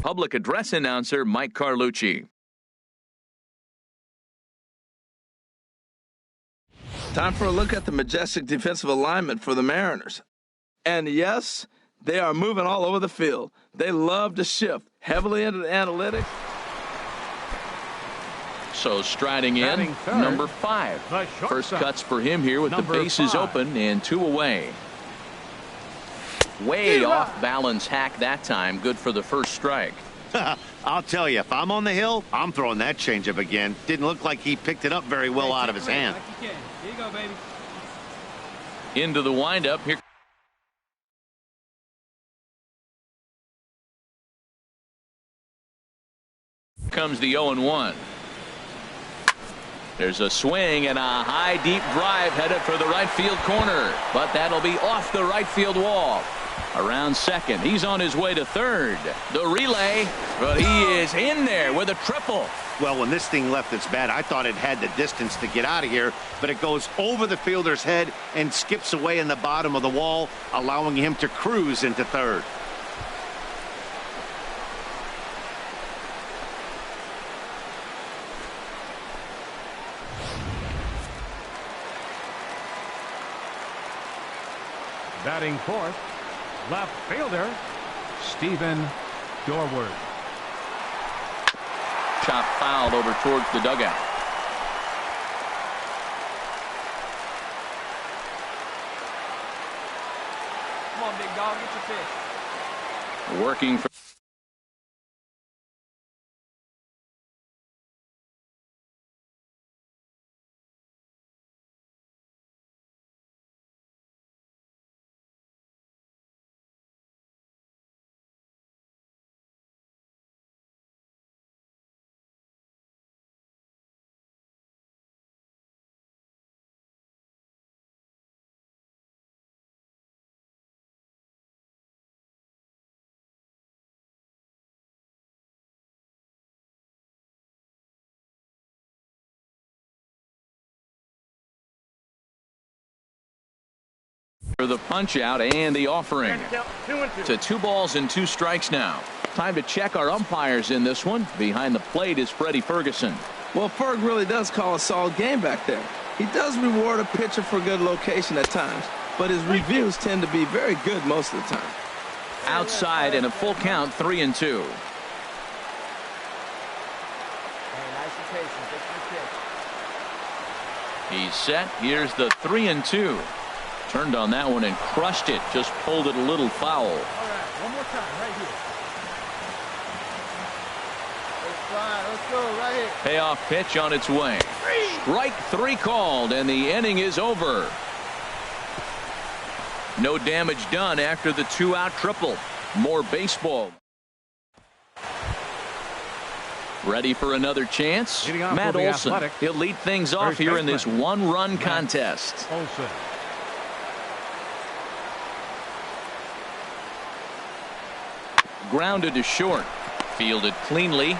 Public address announcer Mike Carlucci. Time for a look at the majestic defensive alignment for the Mariners. And yes, they are moving all over the field. They love to shift heavily into the analytics. So striding in, number 5. First cuts for him here with the bases open and 2 away. Way off balance hack that time. Good for the first strike. I'll tell you, if I'm on the hill, I'm throwing that changeup again. Didn't look like he picked it up very well out of his hand. Here you go, baby. Into the windup. Here comes the 0-1. There's a swing and a high deep drive headed for the right field corner, but that'll be off the right field wall. Around second, he's on his way to third. The relay, but he is in there with a triple. Well, when this thing left its bat, I thought it had the distance to get out of here, but it goes over the fielder's head and skips away in the bottom of the wall, allowing him to cruise into third. Batting fourth, left fielder, Stephen Dorward. Chop fouled over towards the dugout. Come on, big dog, get your fish. Working for For the punch out and the offering. To 2 balls and 2 strikes now. Time to check our umpires in this one. Behind the plate is Freddie Ferguson. Well, Ferg really does call a solid game back there. He does reward a pitcher for good location at times, but his reviews tend to be very good most of the time. Outside and a full count, 3-2. He's set. Here's the 3-2. Turned on that one and crushed it. Just pulled it a little foul. All right, one more time right here. Let's go right here. Payoff pitch on its way. Strike 3 called, and the inning is over. No damage done after the 2-out triple. More baseball. Ready for another chance? Matt Olson. He'll lead things off here in this 1-run contest. Olson. Grounded to short. Fielded cleanly.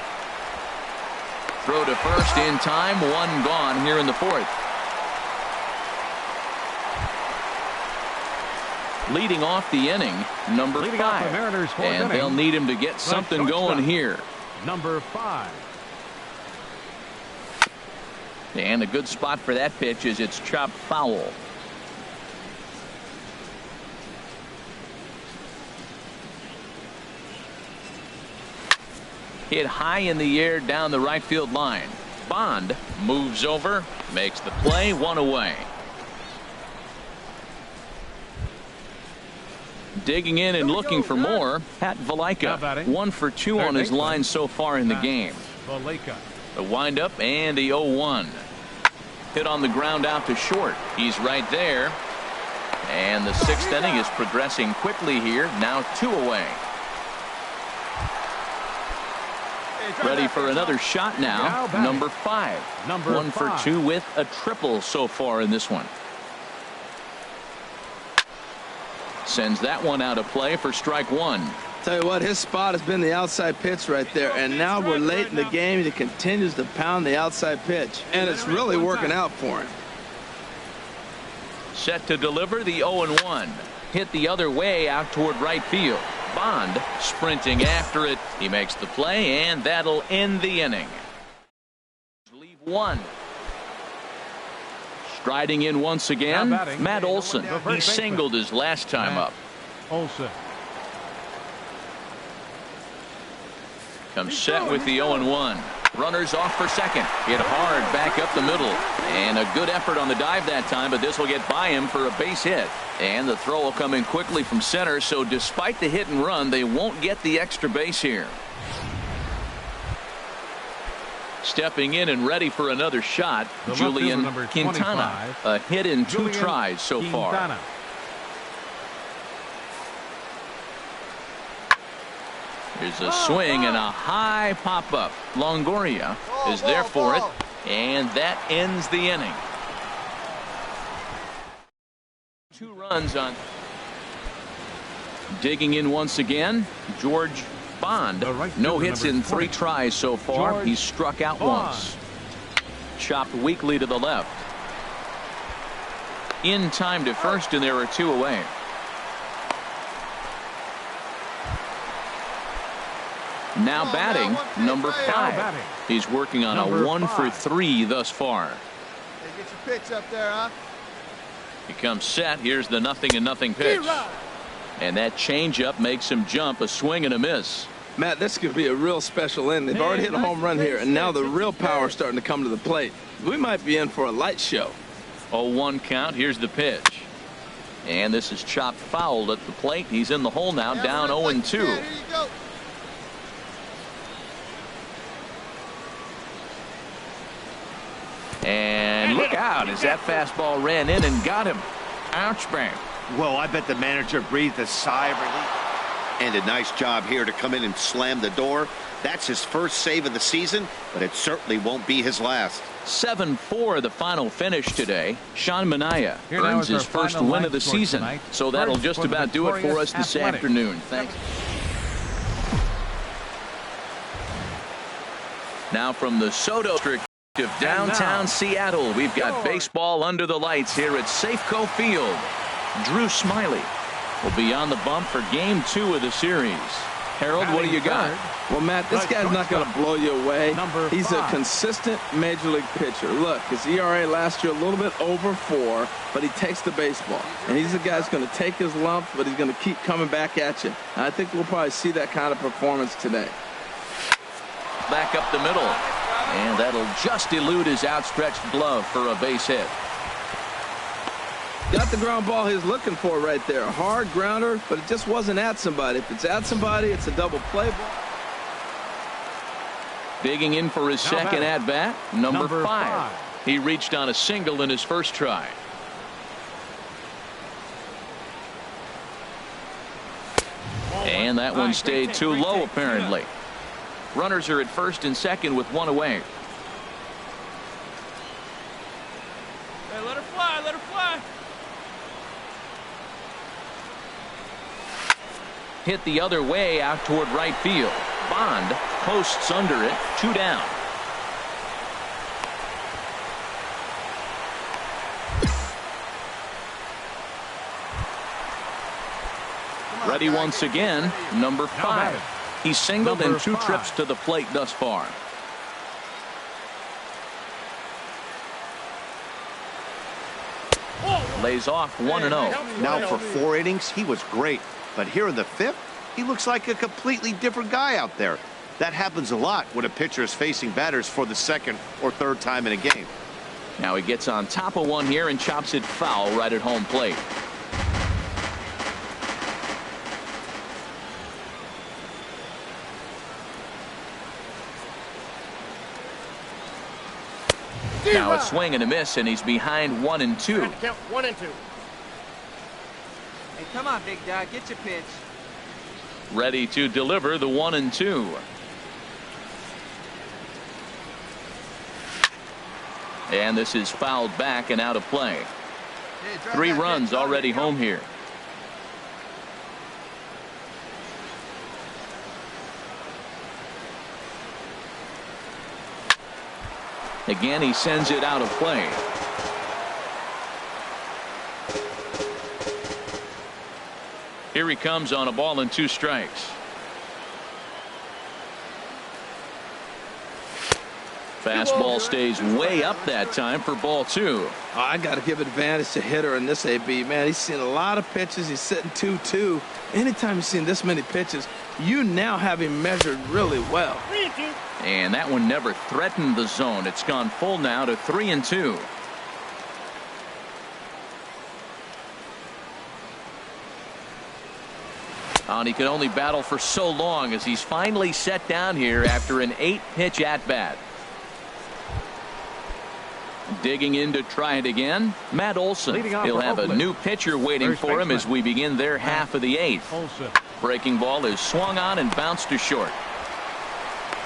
Throw to first in time. 1 gone here in the 4th. Leading off the inning, number 5. And they'll need him to get something going here. Number 5. And a good spot for that pitch is it's chopped foul. Hit high in the air down the right field line. Bond moves over, makes the play, 1 away. Digging in and looking for more, Pat Valaika. 1 for 2 on his line so far in the game. The windup and the 0-1. Hit on the ground out to short. He's right there. And the 6th inning is progressing quickly here. Now 2 away. Ready for another shot now. Number 5. 1 for 2 with a triple so far in this one. Sends that one out of play for strike 1. Tell you what, his spot has been the outside pitch right there, and now we're late in the game. He continues to pound the outside pitch, and it's really working out for him. Set to deliver the 0-1. Hit the other way out toward right field. Bond sprinting after it. He makes the play, and that'll end the inning. Leave 1. Striding in once again, Matt Olson. He singled his last time up. Olson. Comes set with the 0-1. Runners off for second. Hit hard back up the middle. And a good effort on the dive that time, but this will get by him for a base hit. And the throw will come in quickly from center, so despite the hit and run, they won't get the extra base here. Stepping in and ready for another shot, Julian Quintana. A hit in 2 tries so far. Here's a swing and a high pop-up. Longoria is there for it, and that ends the inning. 2 runs on. Digging in once again, George Bond. No hits in 3 tries so far. He's struck out once. Chopped weakly to the left. In time to first, and there are 2 away. Now batting, number 5. He's working on a 1 for 3 thus far. Hey, get your pitch up there, huh? He comes set. Here's the 0-0 pitch. And that changeup makes him jump. A swing and a miss. Matt, this could be a real special inning. They've already hit a home run here, and now the real power is starting to come to the plate. We might be in for a light show. 0-1 count. Here's the pitch. And this is chopped fouled at the plate. He's in the hole now, down 0-2. And look out as that fastball ran in and got him. Ouch, bang. Well, I bet the manager breathed a sigh of relief. And a nice job here to come in and slam the door. That's his first save of the season, but it certainly won't be his last. 7-4 the final finish today. Sean Manaea earns his first win of the season. So that'll just about do it for us this afternoon. Thanks. Now from the Soto District of downtown Seattle, we've got baseball under the lights here at Safeco Field. Drew Smyly will be on the bump for game 2 of the series. Harold, what do you got? Well, Matt, this guy's not going to blow you away. He's a consistent major league pitcher. Look, his ERA last year a little bit over 4, but he takes the baseball. And he's a guy that's going to take his lumps, but he's going to keep coming back at you. And I think we'll probably see that kind of performance today. Back up the middle. And that'll just elude his outstretched glove for a base hit. Got the ground ball he's looking for right there. A hard grounder, but it just wasn't at somebody. If it's at somebody, it's a double play ball. Digging in for his second at-bat, number 5. He reached on a single in his first try. And that one stayed too low, apparently. Runners are at first and second with 1 away. Hey, let her fly, let her fly. Hit the other way out toward right field. Bond posts under it, 2 down. Ready once again, number 5. He's singled in 2 trips to the plate thus far. Lays off 1-0. Now for 4 innings, he was great. But here in the 5th, he looks like a completely different guy out there. That happens a lot when a pitcher is facing batters for the 2nd or 3rd time in a game. Now he gets on top of one here and chops it foul right at home plate. Now a swing and a miss, and he's behind 1-2. Count 1 and 2. Hey, come on, big dog, get your pitch. Ready to deliver the 1-2. And this is fouled back and out of play. Hey, 3 runs already home here. Again, he sends it out of play. Here he comes on a ball and 2 strikes. Fastball stays way up that time for ball 2. Oh, I got to give advantage to hitter in this AB. Man, he's seen a lot of pitches. He's sitting 2-2. Anytime you've seen this many pitches, you now have him measured really well. And that one never threatened the zone. It's gone full now to 3-2. And he could only battle for so long as he's finally set down here after an 8-pitch at-bat. Digging in to try it again, Matt Olson. He'll have a new pitcher waiting for him as we begin their half of the 8th. Breaking ball is swung on and bounced to short.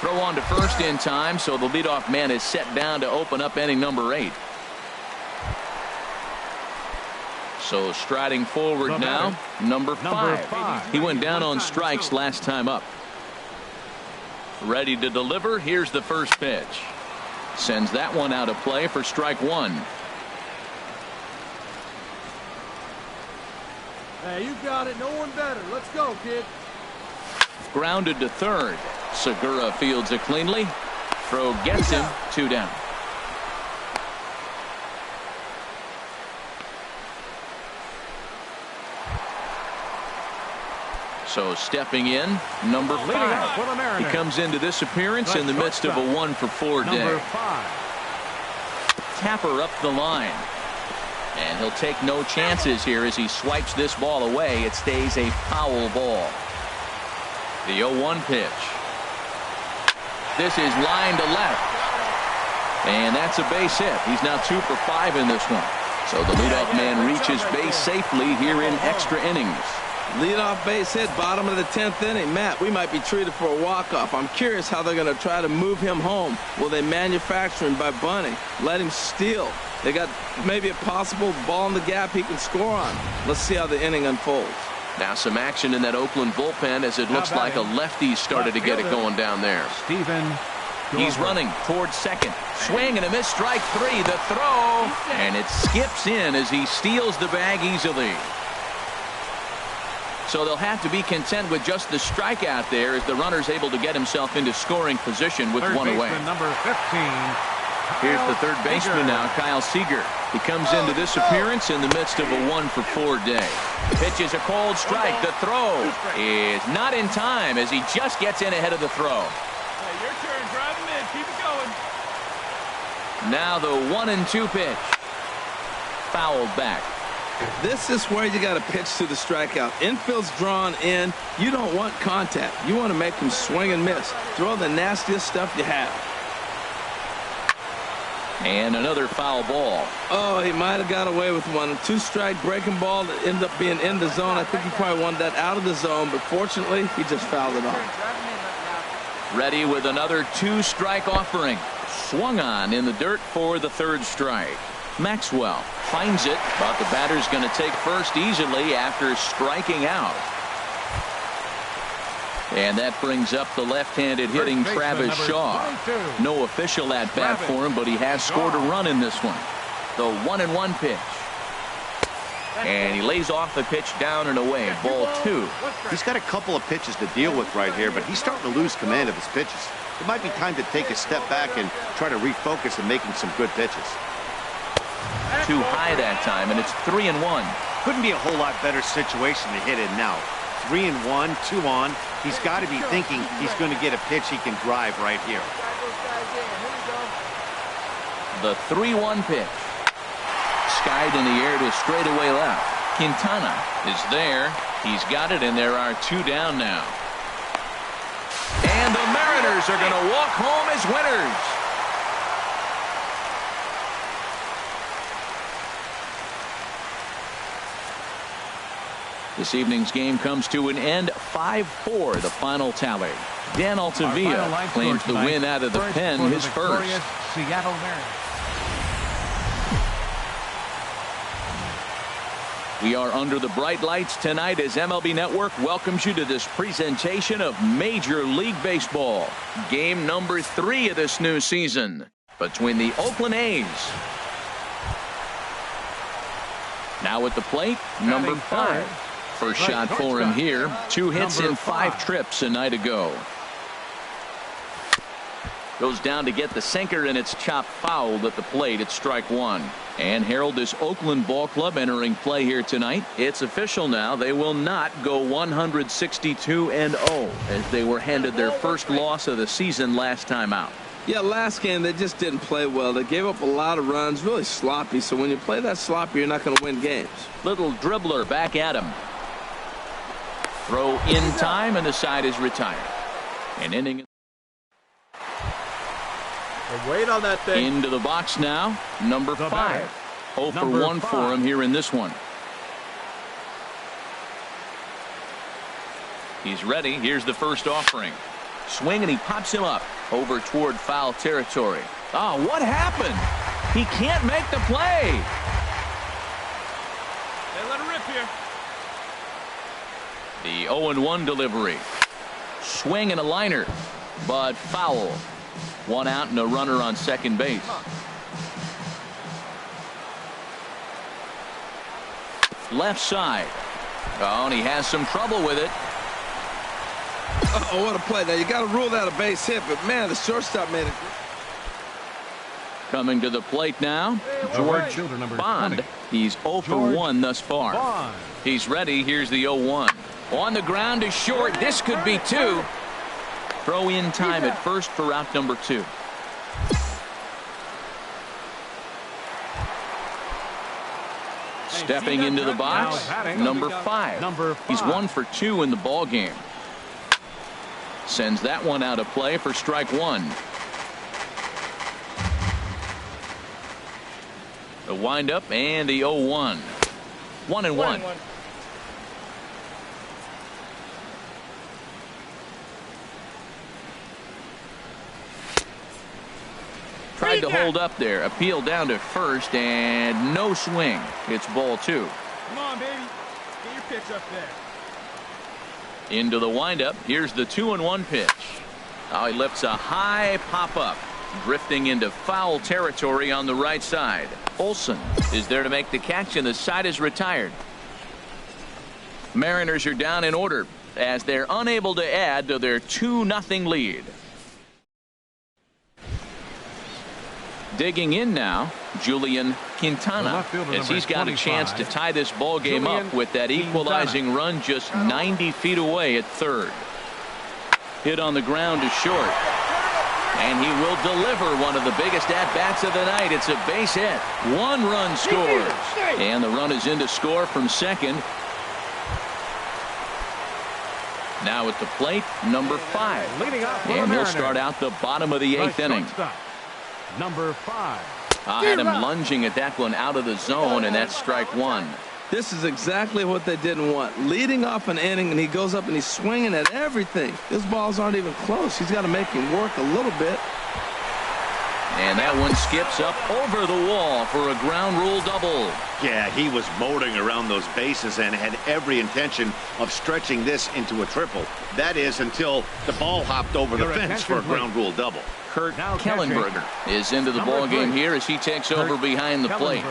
Throw on to first in time, so the leadoff man is set down to open up inning number 8. So striding forward now, number 5. He went down on strikes last time up. Ready to deliver. Here's the first pitch. Sends that one out of play for strike 1. Hey, you got it. No one better. Let's go, kid. Grounded to third. Segura fields it cleanly. Throw gets him. 2 down. So stepping in, number 5. He comes into this appearance in the midst of a 1-for-4 day. Tapper up the line. And he'll take no chances here as he swipes this ball away. It stays a foul ball. The 0-1 pitch. This is line to left. And that's a base hit. He's now 2 for 5 in this one. So the leadoff man reaches base safely here in extra innings. Leadoff base hit, bottom of the 10th inning. Matt, we might be treated for a walk-off. I'm curious how they're going to try to move him home. Will they manufacture him by bunting? Let him steal? They got maybe a possible ball in the gap he can score on. Let's see how the inning unfolds. Now some action in that Oakland bullpen as it looks like a lefty started to get it going down there. Stephen He's running towards second. Swing and a miss, strike three. The throw, and it skips in as he steals the bag easily. So they'll have to be content with just the strikeout there as the runner's able to get himself into scoring position with one away. Number 15. Here's the third baseman now, Kyle Seager. He comes into this appearance in the midst of a 1-for-4 day. Pitches a cold strike. The throw is not in time as he just gets in ahead of the throw. Hey, your turn. Drive him in. Keep it going. Now the 1-2 pitch. Fouled back. This is where you got to pitch to the strikeout. Infield's drawn in. You don't want contact. You want to make him swing and miss. Throw the nastiest stuff you have. And another foul ball. Oh, he might have got away with one. A two-strike breaking ball that ended up being in the zone. I think he probably wanted that out of the zone, but fortunately, he just fouled it off. Ready with another two-strike offering. Swung on in the dirt for the third strike. Maxwell finds it, but the batter's going to take first easily after striking out. And that brings up the left-handed hitting Travis Shaw. No official at-bat for him, but he has scored a run in this one. The 1-1 pitch. And he lays off the pitch down and away. Ball two. He's got a couple of pitches to deal with right here, but he's starting to lose command of his pitches. It might be time to take a step back and try to refocus on making some good pitches. Too high that time, and it's 3-1. Couldn't be a whole lot better situation to hit in now. 3-1, 2 on. He's got to be thinking he's going to get a pitch he can drive right here. The 3-1 pitch. Skied in the air to straightaway left. Quintana is there. He's got it, and there are two down now. And the Mariners are going to walk home as winners. This evening's game comes to an end 5-4, the final tally. Dan Altavilla claims the win out of the pen, his first. Seattle Mariners. We are under the bright lights tonight as MLB Network welcomes you to this presentation of Major League Baseball. Game number 3 of this new season between the Oakland A's. Now at the plate, number 5. First shot for him here. 2 hits in 5 trips a night ago. Goes down to get the sinker, and it's chopped fouled at the plate. It's strike one. And Harold, this Oakland ball club entering play here tonight. It's official now. They will not go 162-0 as they were handed their first loss of the season last time out. Yeah, last game they just didn't play well. They gave up a lot of runs, really sloppy. So when you play that sloppy, you're not going to win games. Little dribbler back at him. Throw in time, and the side is retired. An inning. Wait on that thing. Into the box now, number 5. 0 for 1 for him here in this one. He's ready. Here's the first offering. Swing, and he pops him up over toward foul territory. Oh, what happened? He can't make the play. Hey, let her rip here. The 0-1 delivery. Swing and a liner, but foul. 1 out and a runner on second base. Left side. Oh, and he has some trouble with it. Oh, what a play. Now, you got to rule that a base hit, but, man, the shortstop made it. Coming to the plate now, George Bond. He's 0 for 1 thus far. He's ready. Here's the 0-1. On the ground is short. This could be 2. Throw in time at first for out number 2. Stepping into the box, number 5. He's 1 for 2 in the ball game. Sends that one out of play for strike 1. The windup and the 0-1. 1-1. Tried to hold up there. Appeal down to first, and no swing. It's ball 2. Come on, baby. Get your pitch up there. Into the windup. Here's the 2-1 pitch. Oh, he lifts a high pop-up, drifting into foul territory on the right side. Olsen is there to make the catch, and the side is retired. Mariners are down in order as they're unable to add to their 2-0 lead. Digging in now, Julian Quintana, as he's got a chance to tie this ball game up with that equalizing run just 90 feet away at third. Hit on the ground is short, and he will deliver one of the biggest at-bats of the night. It's a base hit. 1 run scores, and the run is in to score from second. Now at the plate, number 5, and he'll start out the bottom of the 8th inning. Number 5. I had him lunging at that one out of the zone, and that's strike 1. This is exactly what they didn't want. Leading off an inning, and he goes up and he's swinging at everything. His balls aren't even close. He's got to make him work a little bit. And that one skips up over the wall for a ground rule double. Yeah, he was motoring around those bases and had every intention of stretching this into a triple. That is until the ball hopped over the fence for a ground rule double. Kurt Kellenberger is into the ball game here as he takes over behind the plate.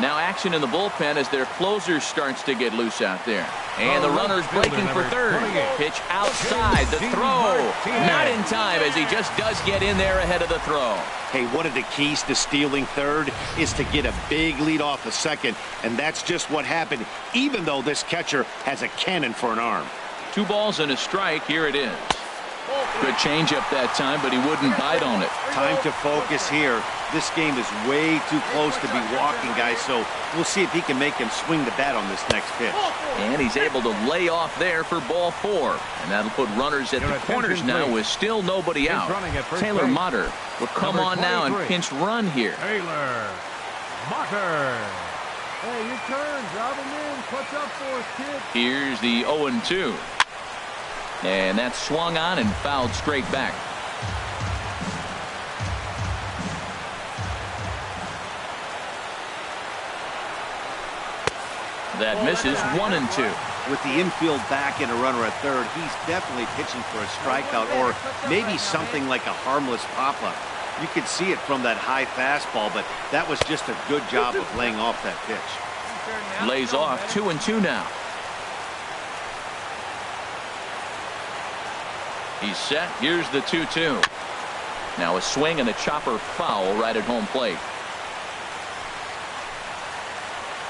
Now action in the bullpen as their closer starts to get loose out there. And the runner's breaking for third. Pitch outside. The throw. Not in time as he just does get in there ahead of the throw. Hey, one of the keys to stealing third is to get a big lead off the second, and that's just what happened, even though this catcher has a cannon for an arm. 2 balls and a strike. Here it is. Good changeup that time, but he wouldn't bite on it. Time to focus here. This game is way too close to be walking, guys, so we'll see if he can make him swing the bat on this next pitch. And he's able to lay off there for ball 4. And that'll put runners at the corners now with still nobody out. Taylor Motter will come on now and pinch run here. Taylor Motter. Hey, your turn. Drive him in. Clutch up for us, kid. Here's the 0-2. And that's swung on and fouled straight back. That misses. 1-2. With the infield back and a runner at third, he's definitely pitching for a strikeout or maybe something like a harmless pop-up. You could see it from that high fastball, but that was just a good job of laying off that pitch. Lays off. 2-2 now. He's set. Here's the 2-2. Now a swing and a chopper foul right at home plate.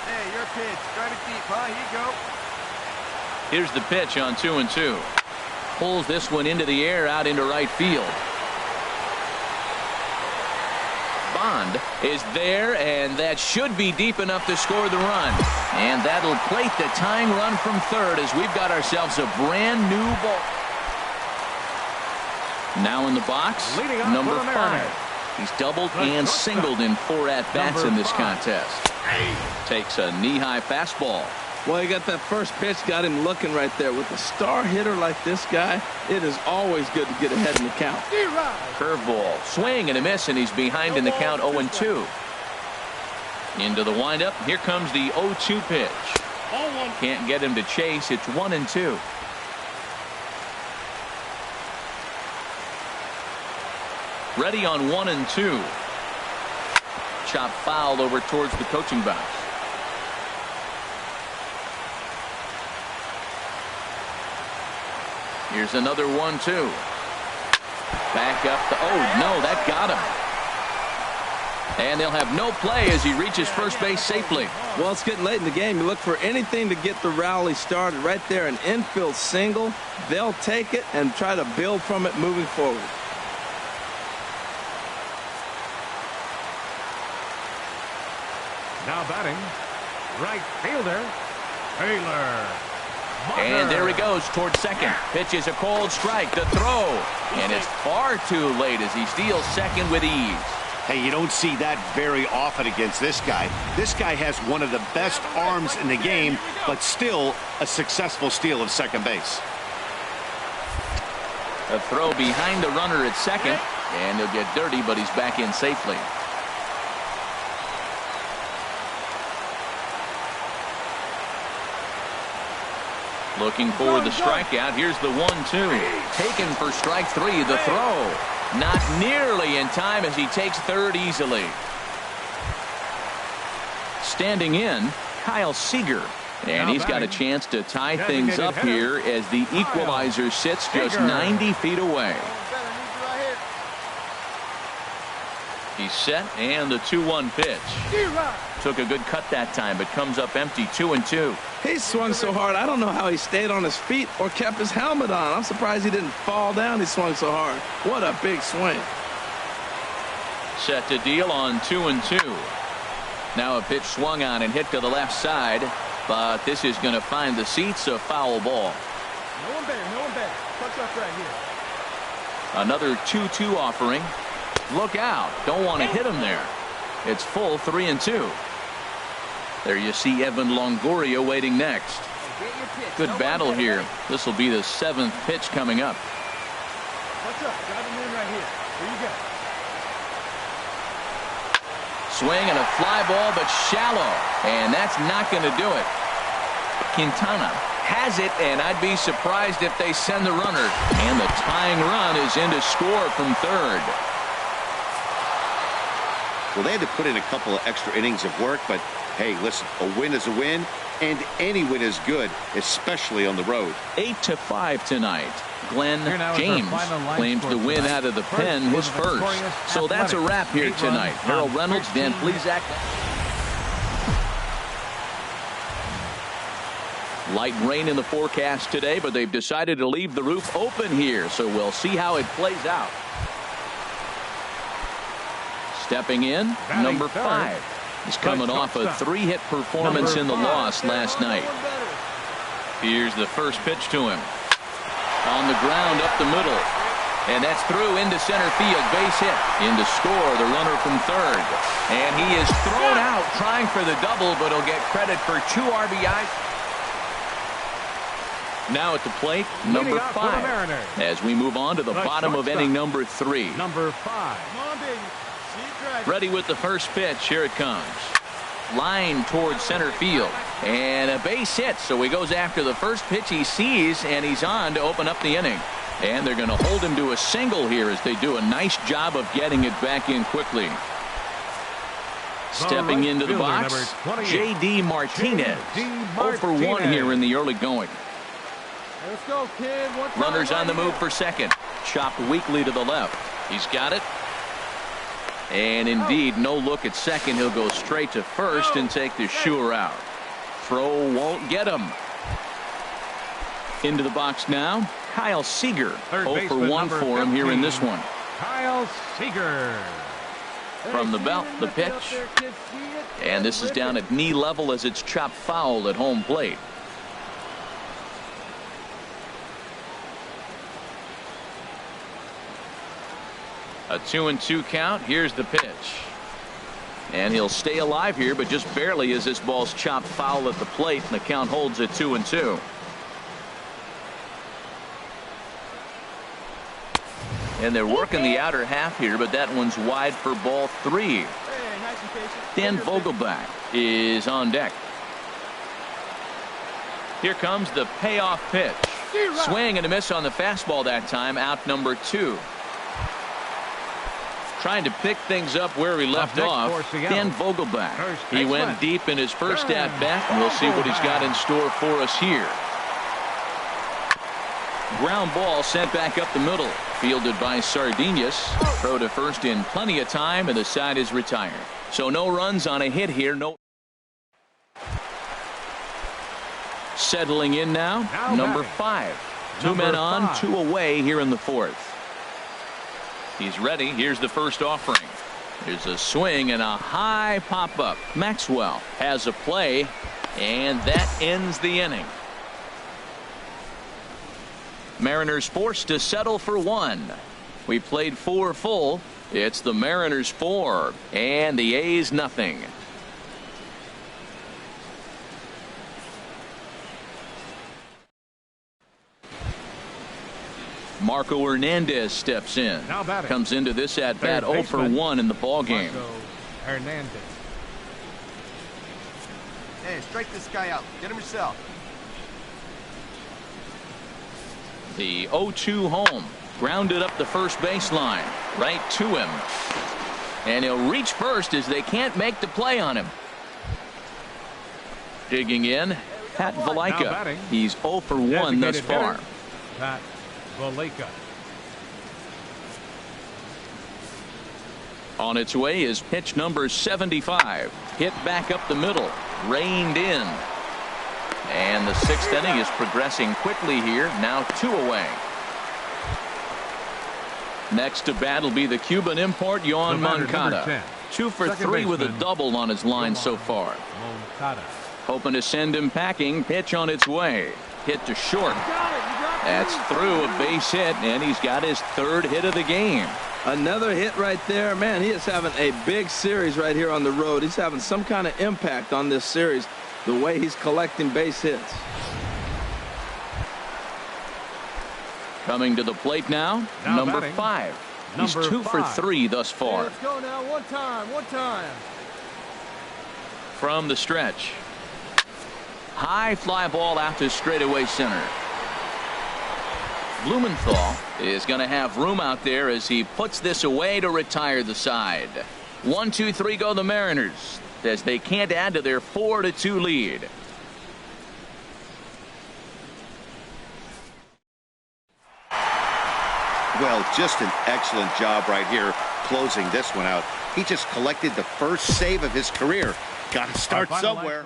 Hey, your pitch. Drive it deep, huh? Here you go. Here's the pitch on 2-2. Pulls this one into the air out into right field. Bond is there, and that should be deep enough to score the run. And that'll plate the tying run from third as we've got ourselves a brand new ball. Now in the box, number 5. He's doubled and singled in 4 at-bats in this contest. Takes a knee-high fastball. Well, he got that first pitch, got him looking right there. With a star hitter like this guy, it is always good to get ahead in the count. Curveball, swing and a miss, and he's behind in the count 0-2. Into the windup, here comes the 0-2 pitch. Can't get him to chase, it's 1-2. Ready on 1-2. Chop foul over towards the coaching box. Here's another 1-2. Back up the, oh no, that got him. And they'll have no play as he reaches first base safely. Well, it's getting late in the game. You look for anything to get the rally started. Right there, an infield single. They'll take it and try to build from it moving forward. Now batting, right fielder, Taylor Motter. And there he goes towards second. Pitches a cold strike. The throw. And it's far too late as he steals second with ease. Hey, you don't see that very often against this guy. This guy has one of the best arms in the game, but still a successful steal of second base. A throw behind the runner at second. And he'll get dirty, but he's back in safely. Looking for the strikeout. Here's the 1-2. Taken for strike 3. The throw. Not nearly in time as he takes third easily. Standing in, Kyle Seager. And he's got a chance to tie things up here as the equalizer sits just 90 feet away. He's set, and the 2-1 pitch. Took a good cut that time, but comes up empty. 2-2. He swung so hard, I don't know how he stayed on his feet or kept his helmet on. I'm surprised he didn't fall down. He swung so hard. What a big swing. Set to deal on 2-2. Now a pitch swung on and hit to the left side, but this is going to find the seats. A foul ball. No one better, no one better. Touch up right here. Another 2-2 offering. Look out. Don't want to hit him there. It's full 3-2. There you see Evan Longoria waiting next. Good battle here. This will be the 7th pitch coming up. What's up? Drive him in right here. Here you go. Swing and a fly ball, but shallow. And that's not going to do it. Quintana has it, and I'd be surprised if they send the runner. And the tying run is in to score from third. Well, they had to put in a couple of extra innings of work, but hey, listen, a win is a win, and any win is good, especially on the road. 8-5 tonight. Glenn James claims the win out of the pen, his first. So that's a wrap here tonight. Harold Reynolds, Dan Plesac. Light rain in the forecast today, but they've decided to leave the roof open here, so we'll see how it plays out. Stepping in, number 5. He's coming off a 3-hit performance in the loss last night. Here's the first pitch to him. On the ground up the middle. And that's through into center field. Base hit. In to score the runner from third. And he is thrown out trying for the double, but he'll get credit for 2 RBIs. Now at the plate, number 5. As we move on to the bottom of inning number 3. Number 5. Come on, baby. Ready with the first pitch. Here it comes. Line towards center field. And a base hit. So he goes after the first pitch he sees, and he's on to open up the inning. And they're going to hold him to a single here as they do a nice job of getting it back in quickly. Stepping into the box, J.D. Martinez. 0 for 1 here in the early going. Let's go, kid. Runners on the move for second. Chopped weakly to the left. He's got it. And indeed, no look at second. He'll go straight to first and take the sure out. Throw won't get him. Into the box now, Kyle Seager. 0 for 1 for him here in this one. Kyle Seager. From the belt, the pitch. And this is down at knee level as it's chopped foul at home plate. A 2-2 count. Here's the pitch. And he'll stay alive here, but just barely as this ball's chopped foul at the plate, and the count holds at 2-2. And they're working the outer half here, but that one's wide for ball 3. Dan Vogelbach is on deck. Here comes the payoff pitch. Swing and a miss on the fastball that time. Out number 2. Trying to pick things up where he left off. Dan Vogelbach. He went deep in his first at bat, and we'll see what he's got in store for us here. Ground ball sent back up the middle. Fielded by Sardinas. Throw to first in plenty of time, and the side is retired. So no runs on a hit here. No. Settling in now, number 5. 2 men on, 2 away here in the 4th. He's ready. Here's the first offering. There's a swing and a high pop-up. Maxwell has a play, and that ends the inning. Mariners forced to settle for 1. We played 4 full. It's the Mariners 4 and the A's nothing. Marco Hernandez steps in. Comes into this at bat 0 for 1 in the ball game. Hernandez. Hey, strike this guy out. Get him yourself. The 0-2 home. Grounded up the first baseline. Right to him. And he'll reach first as they can't make the play on him. Digging in, Pat Valaika. He's 0 for 1 thus far. Pat Valaika. On its way is pitch number 75. Hit back up the middle. Reined in. And the 6th inning is progressing quickly here. Now 2 away. Next to bat will be the Cuban import, Yoan Moncada. 2 for 3 with a double on his line so far. Hoping to send him packing. Pitch on its way. Hit to short. That's through, a base hit, and he's got his 3rd hit of the game. Another hit right there. Man, he is having a big series right here on the road. He's having some kind of impact on this series, the way he's collecting base hits. Coming to the plate now number 5. He's 2 for 3 thus far. Let's go now. One time. From the stretch. High fly ball out to straightaway center. Blumenthal is going to have room out there as he puts this away to retire the side. 1-2-3 go the Mariners as they can't add to their 4-2 lead. Well, just an excellent job right here closing this one out. He just collected the first save of his career. Got to start somewhere.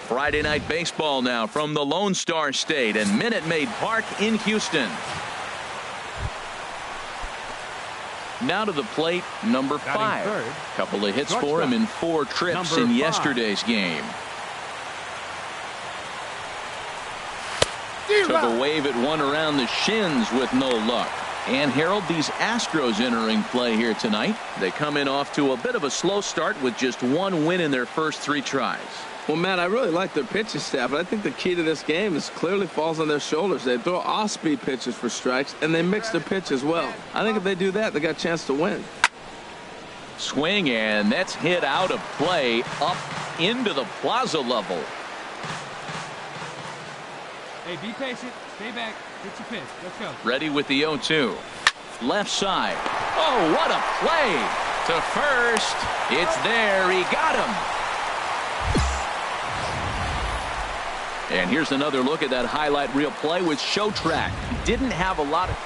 Friday night baseball now from the Lone Star State and Minute Maid Park in Houston. Now to the plate, number 5. Couple of hits for him in 4 trips in yesterday's game. Took a wave at one around the shins with no luck. And Harold, these Astros entering play here tonight. They come in off to a bit of a slow start with just 1 win in their first 3 tries. Well, Matt, I really like their pitching staff, but I think the key to this game is clearly falls on their shoulders. They throw off-speed pitches for strikes, and they mix their pitch as well. I think if they do that, they got a chance to win. Swing, and that's hit out of play up into the plaza level. Hey, be patient. Stay back. Get your pitch. Let's go. Ready with the 0-2. Left side. Oh, what a play. To first. It's there. He got him. And here's another look at that highlight reel play with Show Track. Didn't have a lot of...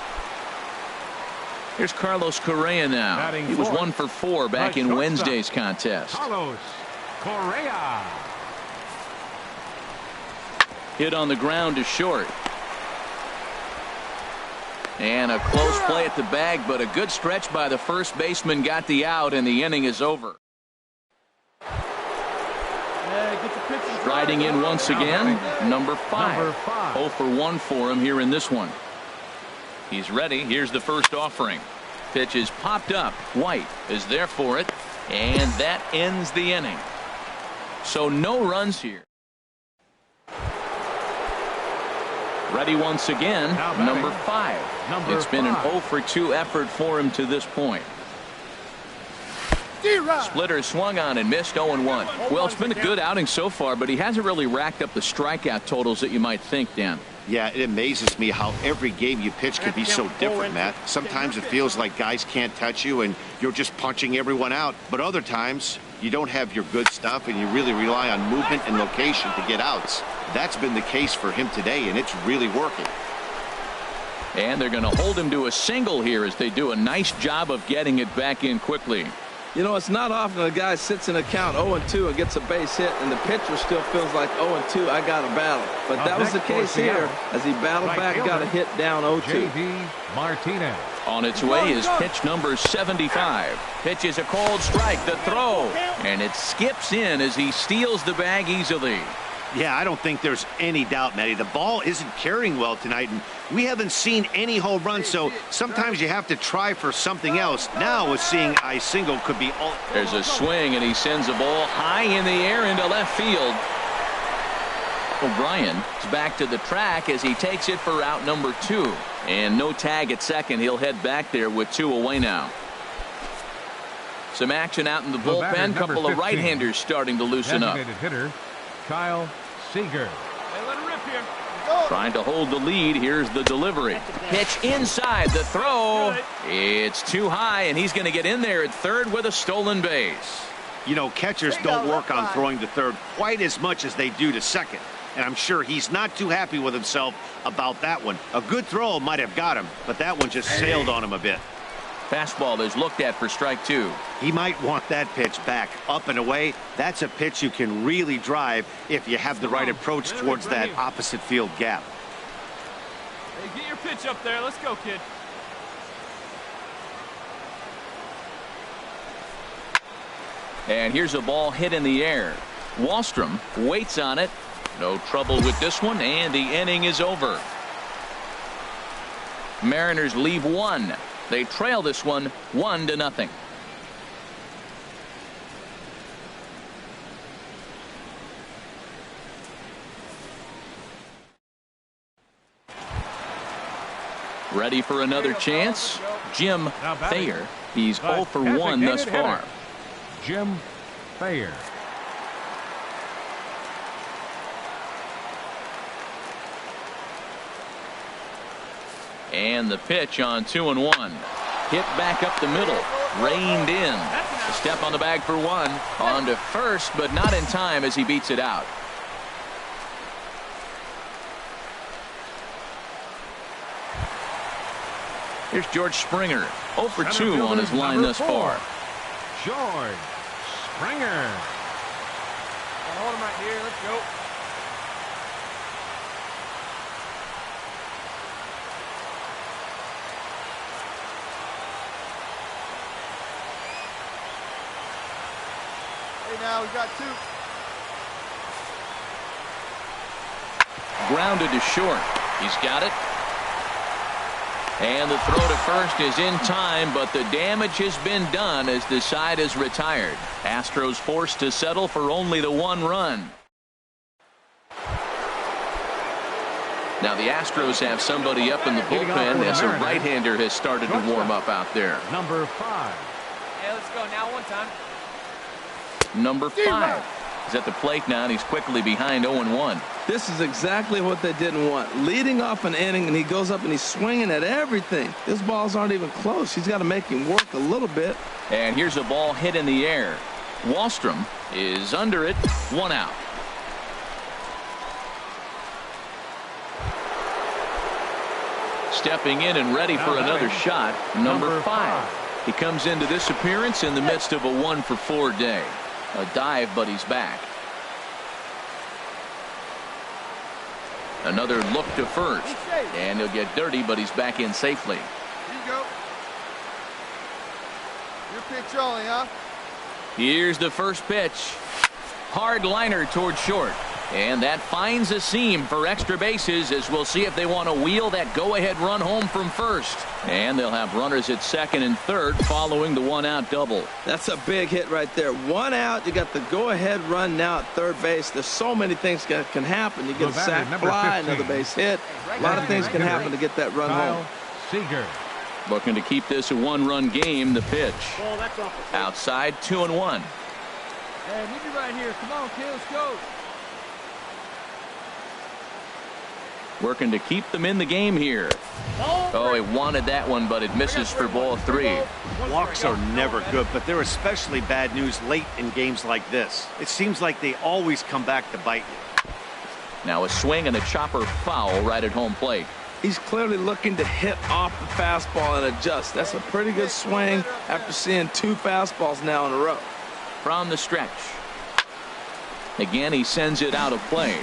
Here's Carlos Correa now. He was 1 for 4 back in Wednesday's contest. Carlos Correa. Hit on the ground to short. And a close play at the bag, but a good stretch by the first baseman got the out, and the inning is over. Striding in once again, number 5. 0 for 1 for him here in this one. He's ready. Here's the first offering. Pitch is popped up. White is there for it, and that ends the inning. So no runs here. Ready once again, number 5. It's been an 0 for 2 effort for him to this point. Splitter swung on and missed 0-1. Well, it's been a good outing so far, but he hasn't really racked up the strikeout totals that you might think, Dan. Yeah, it amazes me how every game you pitch can be so different, Matt. Sometimes it feels like guys can't touch you and you're just punching everyone out. But other times, you don't have your good stuff and you really rely on movement and location to get outs. That's been the case for him today, and it's really working. And they're going to hold him to a single here as they do a nice job of getting it back in quickly. You know, it's not often a guy sits in a count 0-2 and gets a base hit, and the pitcher still feels like 0-2, I got a battle. But that was the case here as he battled back, got a hit down 0-2. J.D. Martinez. On its way is pitch number 75. Pitch is a cold strike, the throw, and it skips in as he steals the bag easily. Yeah, I don't think there's any doubt, Matty. The ball isn't carrying well tonight, and we haven't seen any home runs, so sometimes you have to try for something else. Now, with seeing a single could be all. There's a swing, and he sends a ball high in the air into left field. O'Brien is back to the track as he takes it for out number 2. And no tag at second. He'll head back there with 2 away now. Some action out in the bullpen. Couple of right-handers starting to loosen up. Hitter, Kyle Seager. Hey, let it rip here. Trying to hold the lead. Here's the delivery. Pitch inside. The throw. It's too high, and he's going to get in there at third with a stolen base. You know, catchers don't work on throwing to third quite as much as they do to second. And I'm sure he's not too happy with himself about that one. A good throw might have got him, but that one just sailed on him a bit. Fastball is looked at for strike 2. He might want that pitch back up and away. That's a pitch you can really drive if you have the right approach towards that opposite field gap. Hey, get your pitch up there. Let's go, kid. And here's a ball hit in the air. Wahlstrom waits on it. No trouble with this one, and the inning is over. Mariners leave 1. They trail this one 1-0. Ready for another chance? Jim Thayer. He's 0 for 1 thus far. Jim Thayer. And the pitch on 2-1. Hit back up the middle. Reined in. A step on the bag for 1. On to first, but not in time as he beats it out. Here's George Springer. 0 for 2 on his line thus far. George Springer. Hold him right here. Let's go. Now we got 2. Grounded to short. He's got it. And the throw to first is in time, but the damage has been done as the side is retired. Astros forced to settle for only the 1 run. Now the Astros have somebody up in the bullpen as a right-hander has started to warm up out there. Number 5. Hey, let's go now one time. Number 5 is at the plate now, and he's quickly behind 0-1. This is exactly what they didn't want. Leading off an inning, and he goes up and he's swinging at everything. His balls aren't even close. He's got to make him work a little bit. And here's a ball hit in the air. Wahlstrom is under it. 1 out. Stepping in and ready for another shot, number 5. He comes into this appearance in the midst of a 1 for 4 day. A dive, but he's back. Another look to first. And he'll get dirty, but he's back in safely. Here you go. Your pitch only, huh? Here's the first pitch. Hard liner toward short. And that finds a seam for extra bases, as we'll see if they want to wheel that go-ahead run home from first. And they'll have runners at second and third following the one-out double. That's a big hit right there. One out, you got the go-ahead run now at third base. There's so many things that can happen. You get a sac fly, another base hit. A lot of things can happen to get that run home. Seager. Looking to keep this a one-run game. The pitch. Outside, 2-1. Hey, meet me right here. Come on, kid, let's go. Working to keep them in the game here. Oh, he wanted that one, but it misses for ball 3. Walks are never good, but they're especially bad news late in games like this. It seems like they always come back to bite you. Now a swing and a chopper foul right at home plate. He's clearly looking to hit off the fastball and adjust. That's a pretty good swing after seeing 2 fastballs now in a row. From the stretch. Again, he sends it out of play.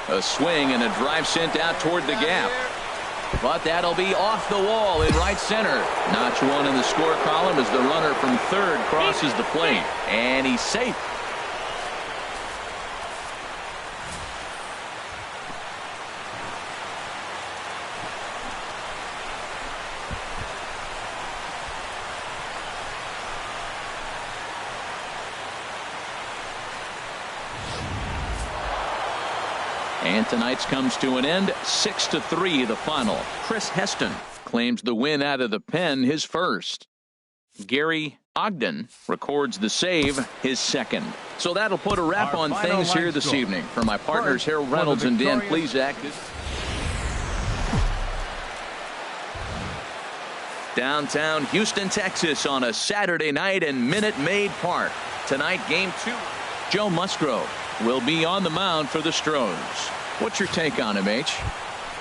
A swing and a drive sent out toward the gap. But that'll be off the wall in right center. Notch 1 in the score column as the runner from third crosses the plate. And he's safe. And tonight's comes to an end, 6-3 the final. Chris Heston claims the win out of the pen, his first. Gary Ogden records the save, his second. So that'll put a wrap on things here this evening. For my partners Harold Reynolds and Dan Plesac. Downtown Houston, Texas on a Saturday night in Minute Maid Park. Tonight, Game 2. Joe Musgrove will be on the mound for the Stros. What's your take on him, H?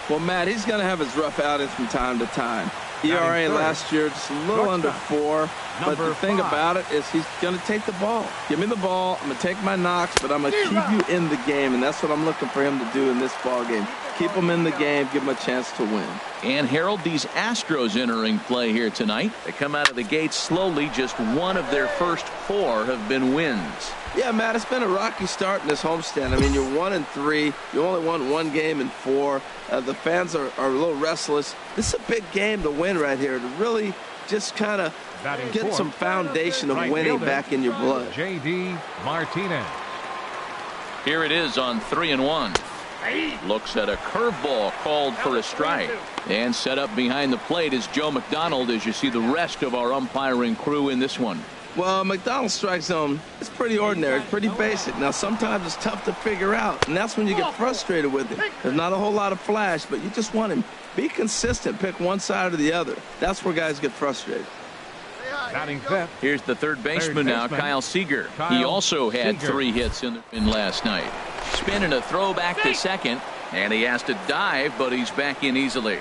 Well, Matt, he's going to have his rough outings from time to time. ERA last year just a little under 4. But the thing about it is he's going to take the ball. Give me the ball. I'm going to take my knocks, but I'm going to keep you in the game, and that's what I'm looking for him to do in this ball game. Keep him in the game, give him a chance to win. And Harold, these Astros entering play here tonight. They come out of the gate slowly. Just one of their first 4 have been wins. Yeah, Matt, it's been a rocky start in this homestand. I mean, you're 1-3. You only won 1 game in 4. The fans are a little restless. This is a big game to win right here, to really just kind of get some foundation of winning back in your blood. J.D. Martinez. Here it is on 3-1. Looks at a curveball called for a strike. And set up behind the plate is Joe McDonald, as you see the rest of our umpiring crew in this one. Well, McDonald's strike zone, it's pretty ordinary, it's pretty basic. Now, sometimes it's tough to figure out, and that's when you get frustrated with him. There's not a whole lot of flash, but you just want him. Be consistent, pick one side or the other. That's where guys get frustrated. Batting fifth. Here's the third baseman now, Kyle Seager. He also had 3 hits in last night. Spin and a throw back to second, and he has to dive, but he's back in easily.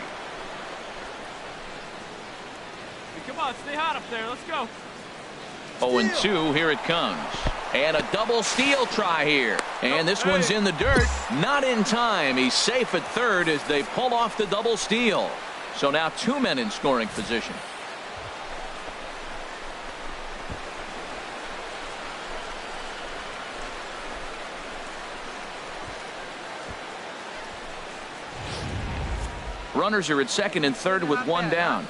Come on, stay hot up there. Let's go. 0-2, here it comes. And a double steal try here. And this one's in the dirt. Not in time. He's safe at third as they pull off the double steal. So now 2 men in scoring position. Runners are at second and third with 1 down.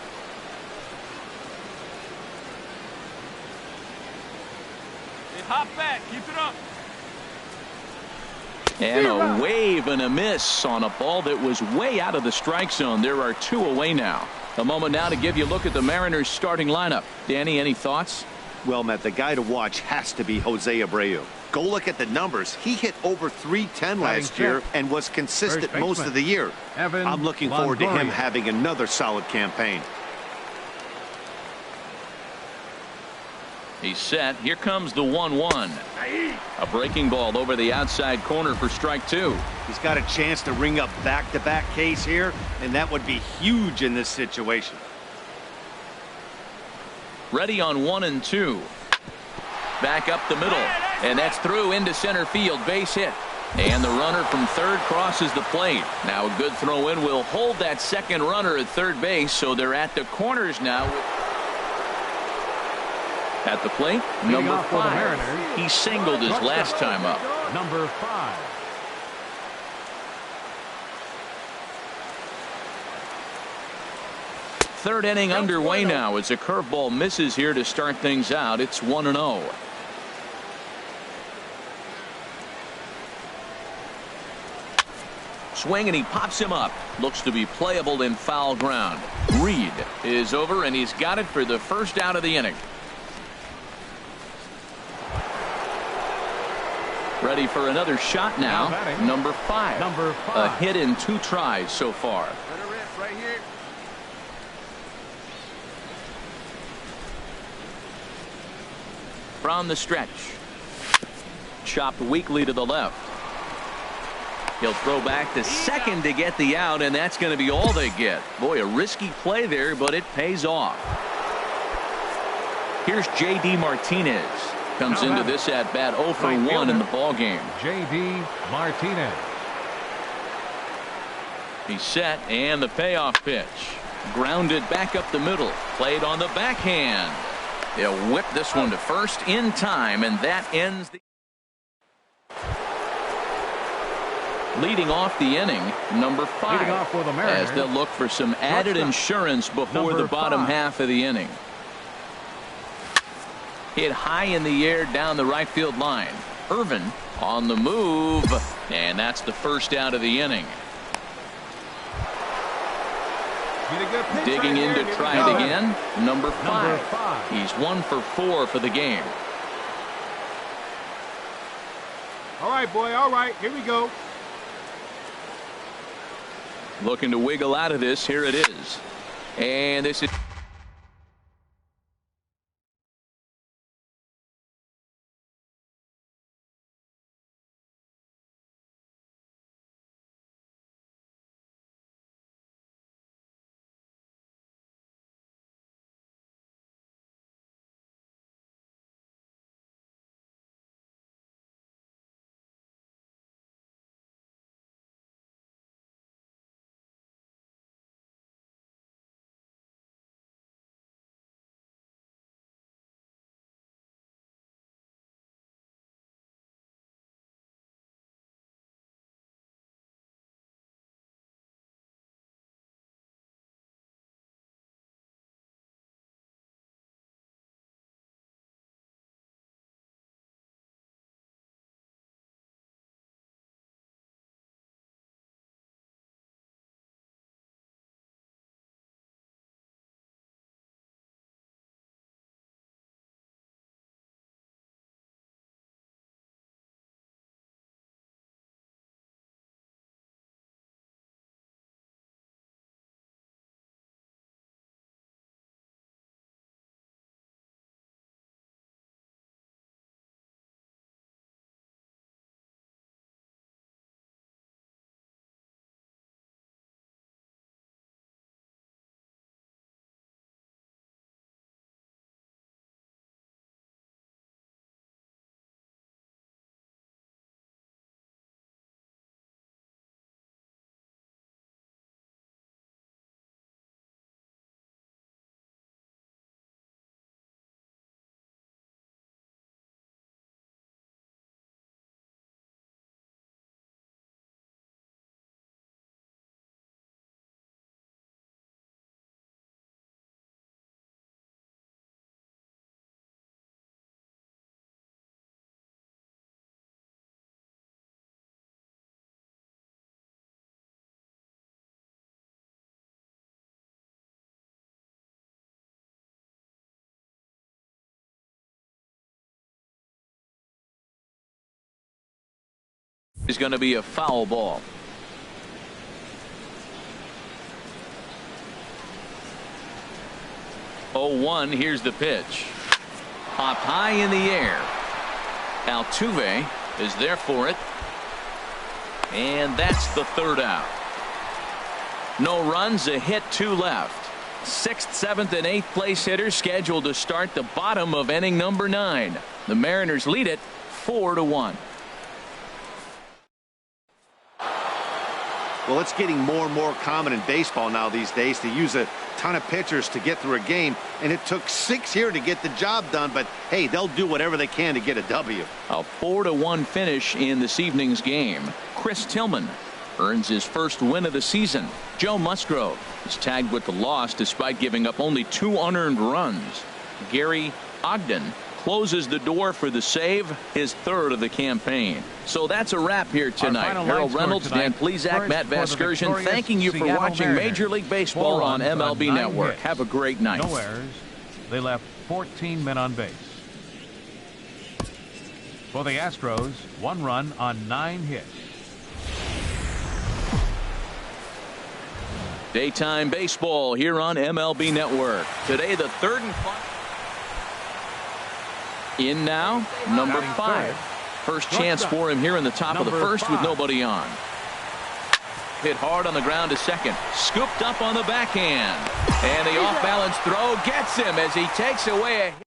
Hop back. Keep it up. And a wave and a miss on a ball that was way out of the strike zone. There are 2 away now. A moment now to give you a look at the Mariners starting lineup. Danny, any thoughts? Well, Matt, the guy to watch has to be Jose Abreu. Go look at the numbers. He hit over .310 last year and was consistent most of the year. I'm looking forward to him having another solid campaign. He's set. Here comes the 1-1. A breaking ball over the outside corner for strike 2. He's got a chance to ring up back-to-back Ks here, and that would be huge in this situation. Ready on 1 and 2. Back up the middle, and that's through into center field. Base hit. And the runner from third crosses the plate. Now a good throw in will hold that second runner at third base, so they're at the corners now. At the plate, number 5. He singled his last time up. Number 5. Third inning underway now as a curveball misses here to start things out. It's 1-0. Swing, and he pops him up. Looks to be playable in foul ground. Reed is over, and he's got it for the first out of the inning. Ready for another shot now. Number 5. A hit in 2 tries so far. Let her rip right here. From the stretch. Chopped weakly to the left. He'll throw back to second to get the out, and that's going to be all they get. Boy, a risky play there, but it pays off. Here's J.D. Martinez. Comes into this at bat 0 for 1 in the ball game. J.D. Martinez. He's set, and the payoff pitch. Grounded back up the middle. Played on the backhand. They'll whip this one to first in time, and that ends the... Leading off the inning, number 5, as they'll look for some added insurance before the bottom half of the inning. Hit high in the air down the right field line. Irvin on the move, and that's the first out of the inning. Digging in to try it again, number 5. He's 1 for 4 for the game. All right, boy, all right, here we go. Looking to wiggle out of this. Here it is. And this is... is going to be a foul ball. Oh, 1. Here's the pitch. Hop high in the air. Altuve is there for it. And that's the third out. No runs, a hit, 2 left. 6th, 7th, and 8th place hitters scheduled to start the bottom of inning number 9. The Mariners lead it 4-1. Well, it's getting more and more common in baseball now these days to use a ton of pitchers to get through a game, and it took 6 here to get the job done, but hey, they'll do whatever they can to get a W. A 4-1 finish in this evening's game. Chris Tillman earns his first win of the season. Joe Musgrove is tagged with the loss despite giving up only 2 unearned runs. Gary Ogden closes the door for the save, his 3rd of the campaign. So that's a wrap here tonight. Harold Reynolds, Dan Plesac, Matt Vasgersian, thanking you for watching Major League Baseball on MLB Network. Have a great night. No errors. They left 14 men on base. For the Astros, 1 run on 9 hits. Daytime baseball here on MLB Network. Today, the 3rd and final. In now, number 5. First chance for him here in the top of the 1st with nobody on. Hit hard on the ground to second. Scooped up on the backhand. And the off-balance throw gets him as he takes away a hit.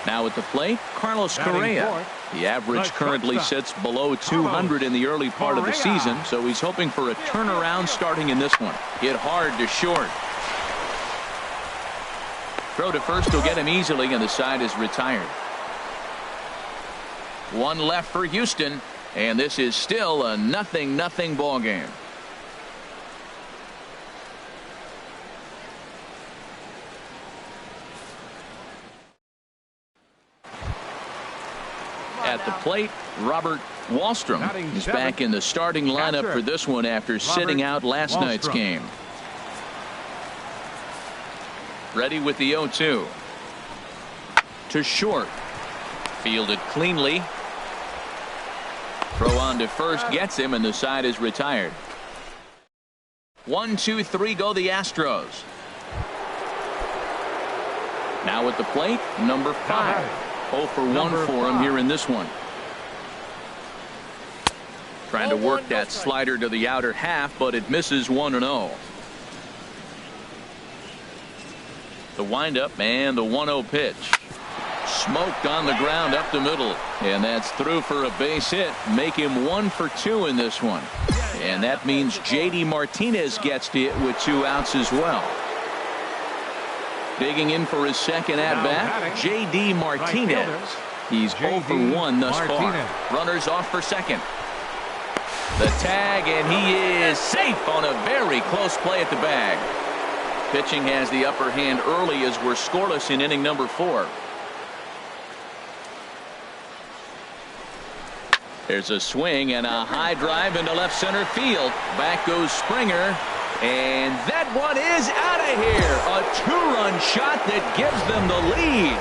Now at the plate, Carlos Correa. The average currently sits below 200 in the early part of the season, so he's hoping for a turnaround starting in this one. Hit hard to short. Throw to first will get him easily, and the side is retired. 1 left for Houston, and this is still a 0-0 ball game. At the plate, Robert Wallstrom is back in the starting lineup for this one after sitting out last night's game. Ready with the 0-2. To short. Fielded cleanly. Throw on to first gets him, and the side is retired. 1-2-3 go the Astros. Now at the plate, number 5. 0 for 1 for him here in this one. Trying to work that slider to the outer half, but it misses 1-0. The windup and the 1-0 pitch. Smoked on the ground up the middle, and that's through for a base hit. Make him 1 for 2 in this one, and that means JD Martinez gets to it with 2 outs as well. Digging in for his second at-bat, J.D. Martinez. He's 0 for 1 thus far. Runners off for second. The tag, and he is safe on a very close play at the bag. Pitching has the upper hand early as we're scoreless in inning number 4. There's a swing and a high drive into left center field. Back goes Springer. And that one is out of here. A 2-run shot that gives them the lead.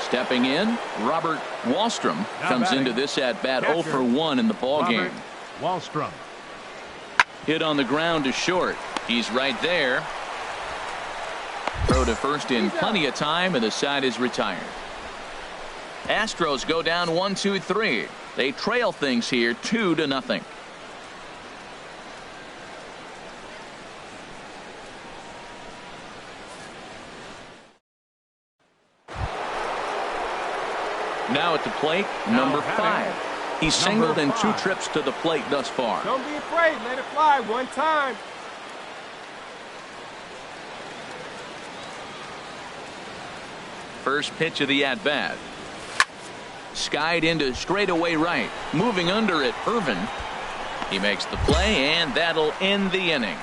Stepping in, Robert Wallstrom comes into this at-bat 0 for 1 in the ballgame. Wallstrom. Hit on the ground to short. He's right there. Throw to first in plenty of time, and the side is retired. Astros go down 1-2-3. They trail things here 2-0. Now at the plate, number 5. He's singled in 2 trips to the plate thus far. Don't be afraid. Let it fly one time. First pitch of the at-bat. Skied into straightaway right. Moving under it, Irvin. He makes the play, and that'll end the inning.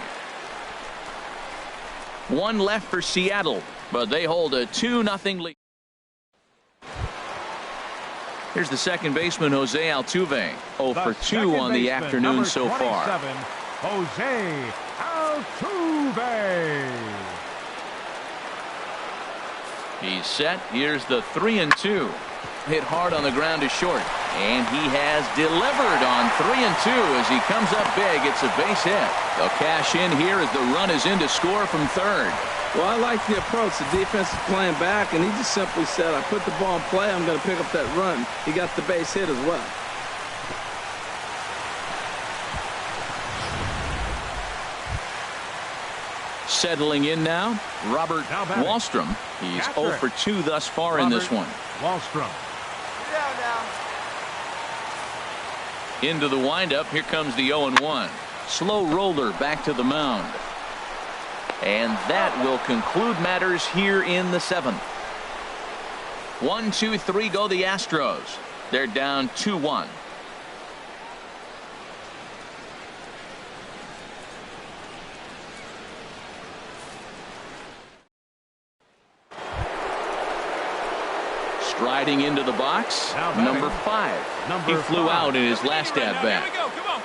1 left for Seattle, but they hold a 2-0 lead. Here's the second baseman, Jose Altuve. 0 for 2 on the afternoon so far. Jose Altuve. He's set. Here's the 3-2. Hit hard on the ground to short. And he has delivered on 3-2 as he comes up big. It's a base hit. They'll cash in here as the run is in to score from third. Well, I like the approach. The defense is playing back, and he just simply said, I put the ball in play, I'm going to pick up that run. He got the base hit as well. Settling in now, Robert Wallstrom. He's 0 for 2 thus far in this one. Wallstrom. Into the windup. Here comes the 0-1. Slow roller back to the mound. And that will conclude matters here in the 7th. 1, 2, 3 go the Astros. They're down 2-1. Striding into the box, number 5. He flew out in his last at-bat. Here we go. Come on.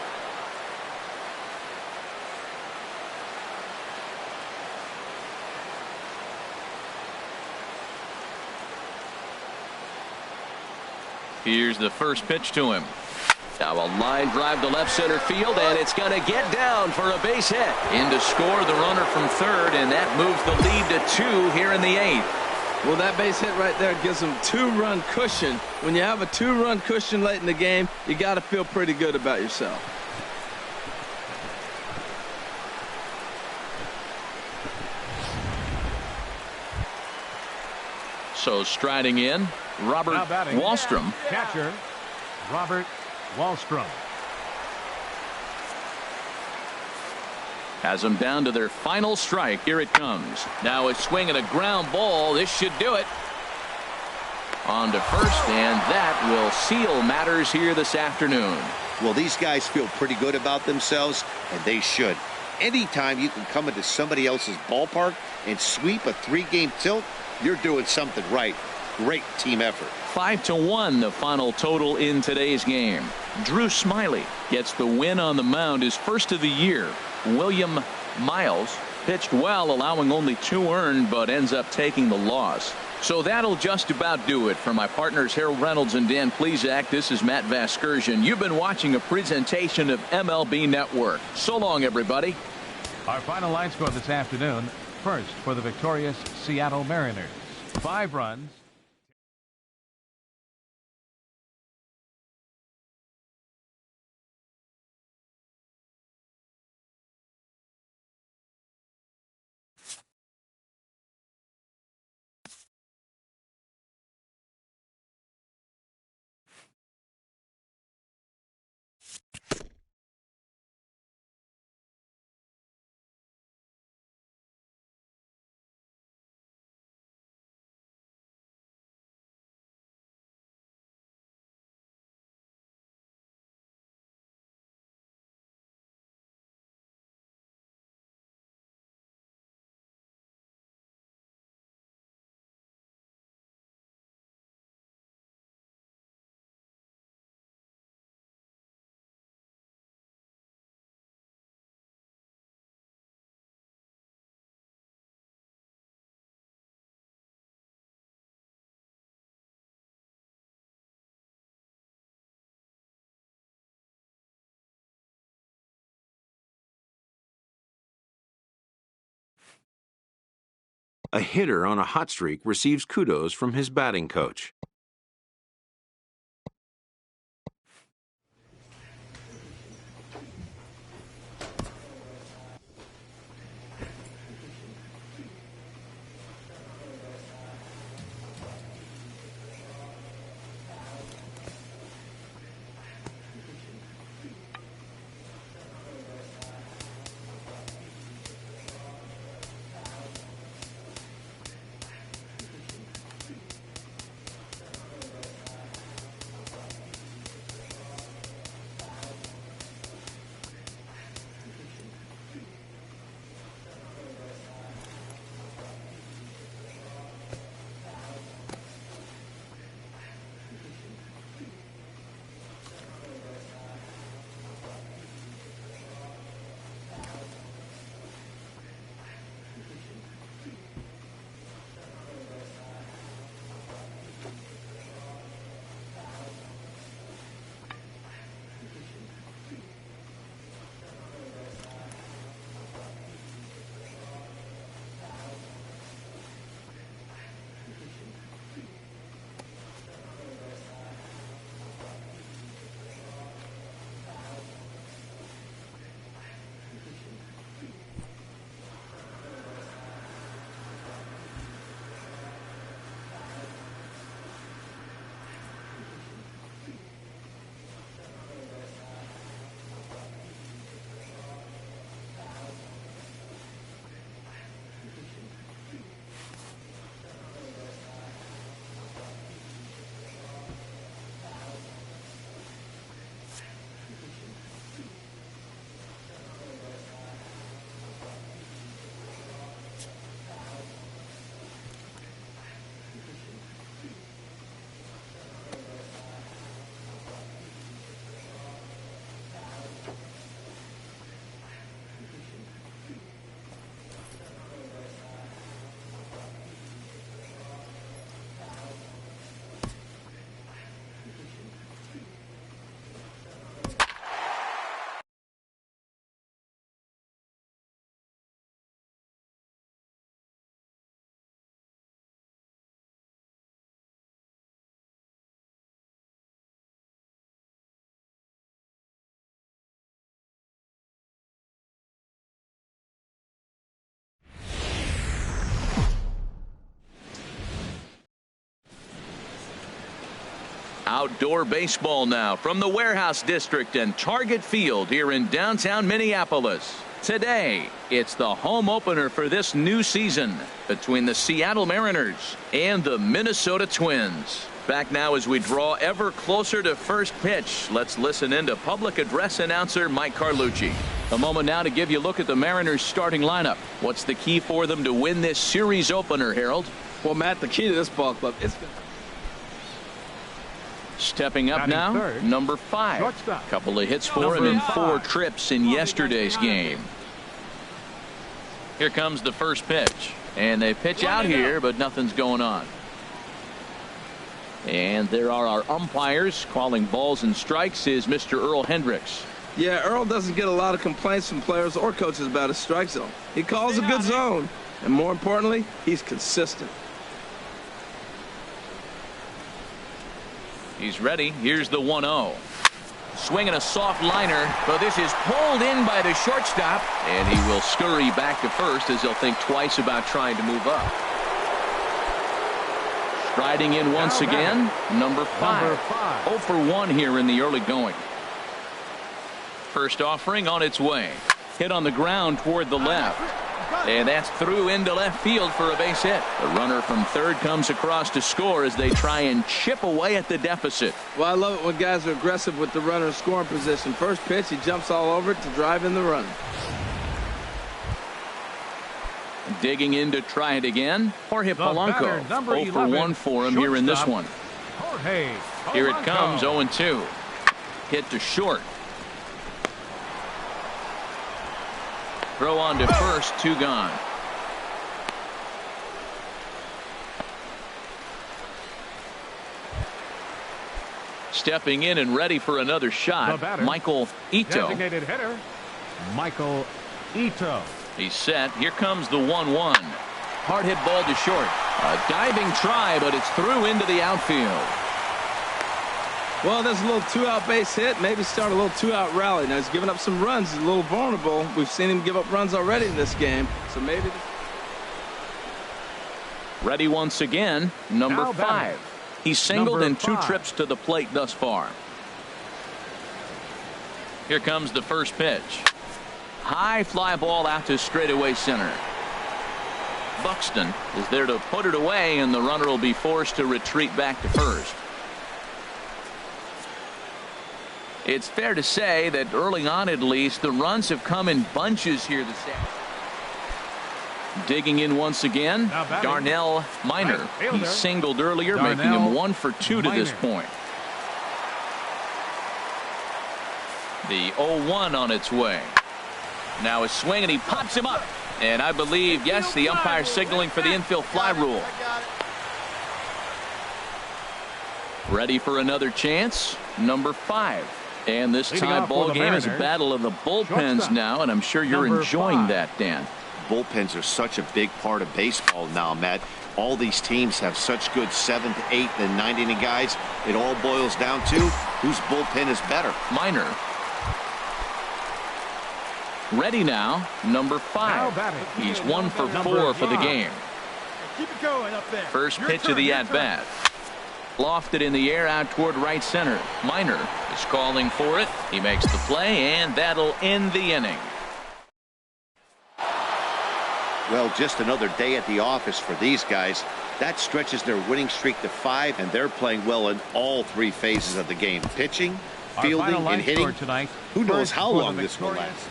Here's the first pitch to him. Now a line drive to left center field, and it's going to get down for a base hit. In to score the runner from third, and that moves the lead to 2 here in the 8th. Well, that base hit right there gives them 2-run cushion. When you have a 2-run cushion late in the game, you got to feel pretty good about yourself. So striding in, Robert Wallstrom. Catcher, Robert Wallstrom. Has them down to their final strike. Here it comes. Now a swing and a ground ball. This should do it. On to first, and that will seal matters here this afternoon. Well, these guys feel pretty good about themselves, and they should. Anytime you can come into somebody else's ballpark and sweep a 3-game tilt, you're doing something right. Great team effort. 5-1 the final total in today's game. Drew Smyly gets the win on the mound, his first of the year. William Miles pitched well, allowing only 2 earned, but ends up taking the loss. So that'll just about do it. For my partners Harold Reynolds and Dan Plesac, this is Matt Vasgersian. You've been watching a presentation of MLB Network. So long, everybody. Our final line score this afternoon. First for the victorious Seattle Mariners. 5 runs. A hitter on a hot streak receives kudos from his batting coach. Outdoor baseball now from the Warehouse District and Target Field here in downtown Minneapolis. Today, it's the home opener for this new season between the Seattle Mariners and the Minnesota Twins. Back now as we draw ever closer to first pitch. Let's listen in to public address announcer Mike Carlucci. A moment now to give you a look at the Mariners starting lineup. What's the key for them to win this series opener, Harold? Well, Matt, the key to this ball club is... Stepping up now, number 5. A couple of hits for him in 4 trips in yesterday's game. Here comes the first pitch. And they pitch out here, but nothing's going on. And there are our umpires calling balls and strikes is Mr. Earl Hendricks. Yeah, Earl doesn't get a lot of complaints from players or coaches about his strike zone. He calls a good zone. And more importantly, he's consistent. He's ready. Here's the 1-0. Swinging a soft liner, but this is pulled in by the shortstop, and he will scurry back to first as he'll think twice about trying to move up. Striding in once again, number 5. 0 for 1 here in the early going. First offering on its way. Hit on the ground toward the left. And that's through into left field for a base hit. The runner from third comes across to score as they try and chip away at the deficit. Well, I love it when guys are aggressive with the runner in scoring position. First pitch, he jumps all over it to drive in the run. Digging in to try it again, Jorge Polanco. 0 for 1 for him here in this one. Here it comes, 0-2. Hit to short. Throw on to first, 2 gone. Stepping in and ready for another shot, Michael Ito. Designated hitter, Michael Ito. He's set. Here comes the 1-1. Hard hit ball to short. A diving try, but it's through into the outfield. Well, there's a little 2-out base hit. Maybe start a little 2-out rally. Now he's giving up some runs. He's a little vulnerable. We've seen him give up runs already in this game. So maybe. Ready once again, number 5. He's singled in 2 trips to the plate thus far. Here comes the first pitch. High fly ball out to straightaway center. Buxton is there to put it away, and the runner will be forced to retreat back to first. It's fair to say that early on, at least, the runs have come in bunches here this afternoon. Digging in once again, Darnell Minor. He singled earlier, making him 1 for 2 to this point. The 0-1 on its way. Now a swing, and he pops him up. And I believe, yes, the umpire signaling for the infield fly rule. Ready for another chance, number 5. And this tie ball game is a battle of the bullpens now, and I'm sure you're enjoying that, Dan. Bullpens are such a big part of baseball now, Matt. All these teams have such good 7th, 8th, and 9th inning guys. It all boils down to whose bullpen is better. Minor. Ready now, number 5. He's 1 for 4 for the game. Keep it going up there. First pitch of the at-bat. Lofted in the air out toward right center. Minor is calling for it. He makes the play, and that'll end the inning. Well, just another day at the office for these guys. That stretches their winning streak to 5, and they're playing well in all 3 phases of the game. Pitching, fielding, and hitting. Tonight, who knows how long this will last.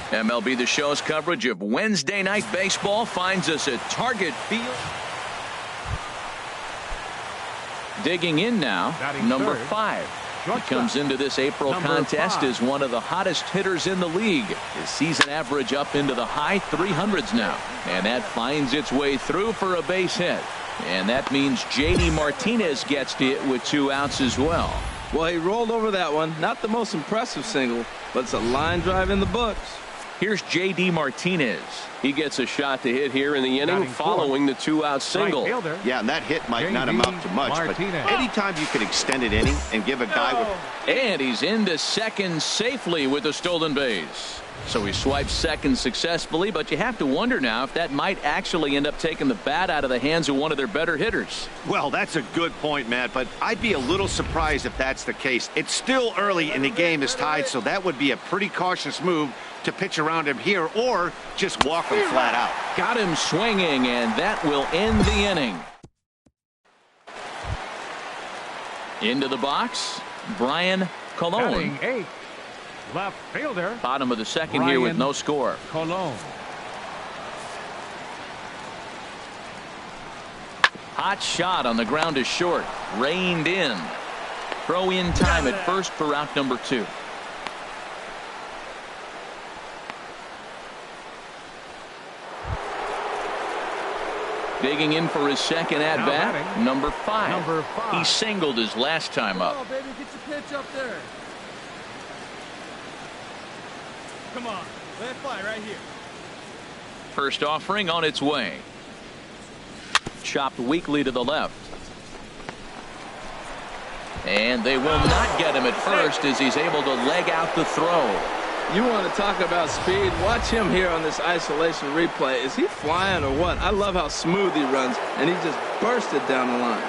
MLB The Show's coverage of Wednesday Night Baseball finds us at Target Field. Digging in now, number 5. He comes into this April contest as one of the hottest hitters in the league. His season average up into the high 300s now. And that finds its way through for a base hit. And that means J.D. Martinez gets to it with 2 outs as well. Well, he rolled over that one. Not the most impressive single, but it's a line drive in the books. Here's J.D. Martinez. He gets a shot to hit here in the inning following the 2-out single. Yeah, and that hit might not amount to much, but anytime you can extend an inning and give a guy with... And he's into second safely with a stolen base. So he swipes second successfully, but you have to wonder now if that might actually end up taking the bat out of the hands of one of their better hitters. Well, that's a good point, Matt, but I'd be a little surprised if that's the case. It's still early and the game is tied, so that would be a pretty cautious move to pitch around him here or just walk him flat out. Got him swinging, and that will end the inning. Into the box, Brian Colon. Left fielder. Bottom of the second here with no score. Colon. Hot shot on the ground is short. Reined in. Throw in time at first for out number 2. Digging in for his second at bat, number 5. He singled his last time up. Oh, baby, get your pitch up there. Come on, let it fly right here. First offering on its way. Chopped weakly to the left. And they will not get him at first as he's able to leg out the throw. You want to talk about speed? Watch him here on this isolation replay. Is he flying or what? I love how smooth he runs, and he just bursted down the line.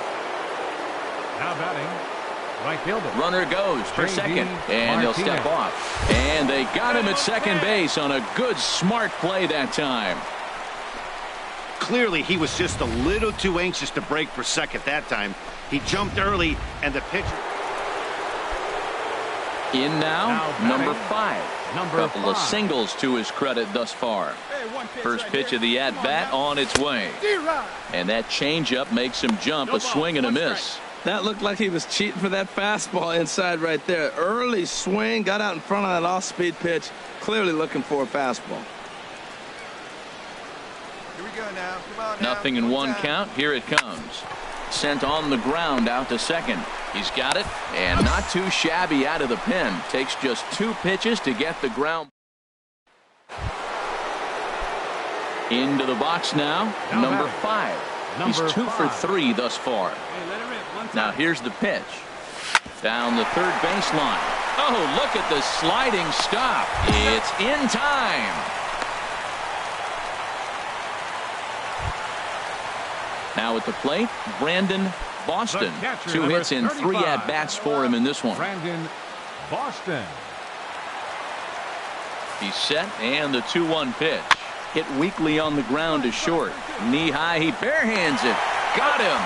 Now batting. Right fielder. Runner goes for second, and he'll step off. And they got him at second base on a good, smart play that time. Clearly, he was just a little too anxious to break for second that time. He jumped early, and the pitcher... In now number 5. Couple of singles to his credit thus far. First pitch of the at-bat on its way. And that changeup makes him jump, a swing and a miss. That looked like he was cheating for that fastball inside right there. Early swing, got out in front of that off-speed pitch, clearly looking for a fastball. Here we go now. Come on now. Nothing in one count. Here it comes. Sent on the ground out to second. He's got it, and not too shabby out of the pen. Takes just 2 pitches to get the ground. Into the box now, number 5. He's 2 for 3 thus far. Now here's the pitch. Down the third baseline. Oh, look at the sliding stop. It's in time. Now at the plate, Brandon Boston. 2 hits in 3 at-bats for him in this one. Brandon Boston. He's set, and the 2-1 pitch. Hit weakly on the ground is short. Knee high, he barehands it. Got him.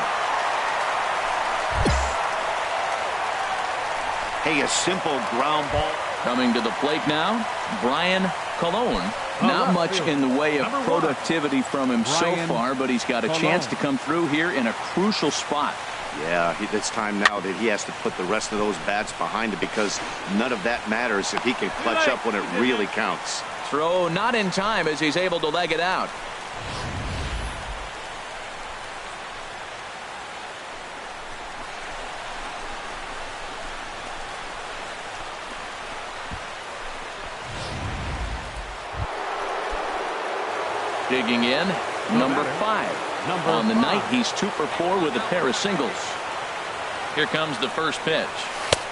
Hey, a simple ground ball. Coming to the plate now, Brian Colon. Not much in the way of productivity from him so far, but he's got a chance to come through here in a crucial spot. Yeah, it's time now that he has to put the rest of those bats behind him because none of that matters if he can clutch up when it really counts. Throw not in time as he's able to leg it out. Digging in, number 5. On the night, he's 2 for 4 with a pair of singles. Here comes the first pitch.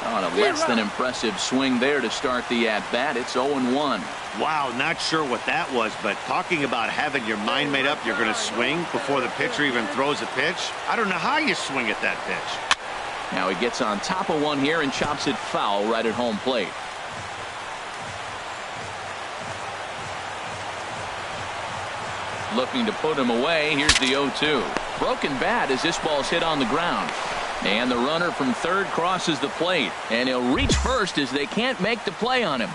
On a less than impressive swing there to start the at-bat. It's 0-1. Wow, not sure what that was, but talking about having your mind made up you're going to swing before the pitcher even throws a pitch. I don't know how you swing at that pitch. Now he gets on top of one here and chops it foul right at home plate. Looking to put him away. Here's the 0-2. Broken bat as this ball's hit on the ground. And the runner from third crosses the plate. And he'll reach first as they can't make the play on him.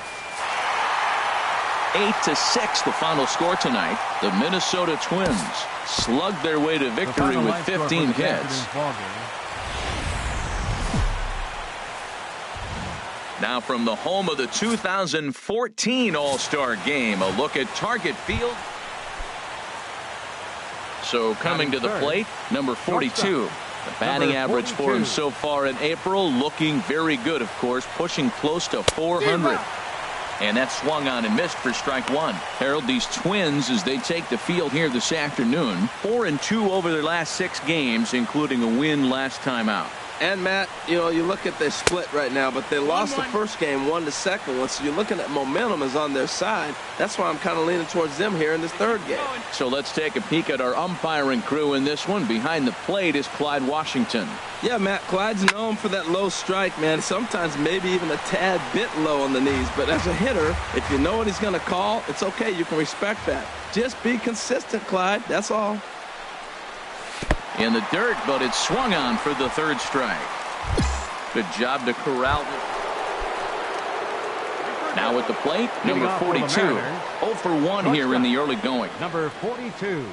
8-6 the final score tonight. The Minnesota Twins slugged their way to victory with 15 hits. Now from the home of the 2014 All-Star Game, a look at Target Field. So coming to the plate, number 42. The batting average for him so far in April looking very good, of course, pushing close to 400. And that swung on and missed for strike one. Harold, these Twins, as they take the field here this afternoon, 4-2 over their last 6 games, including a win last time out. And, Matt, you know, you look at their split right now, but they lost the first game, won the second one, so you're looking at momentum is on their side. That's why I'm kind of leaning towards them here in this third game. So let's take a peek at our umpiring crew in this one. Behind the plate is Clyde Washington. Yeah, Matt, Clyde's known for that low strike, man. Sometimes maybe even a tad bit low on the knees. But as a hitter, if you know what he's going to call, it's okay. You can respect that. Just be consistent, Clyde. That's all. In the dirt, but it's swung on for the third strike. Good job to corral it. Now at the plate, number 42. 0 for 1 here in the early going. Number 42.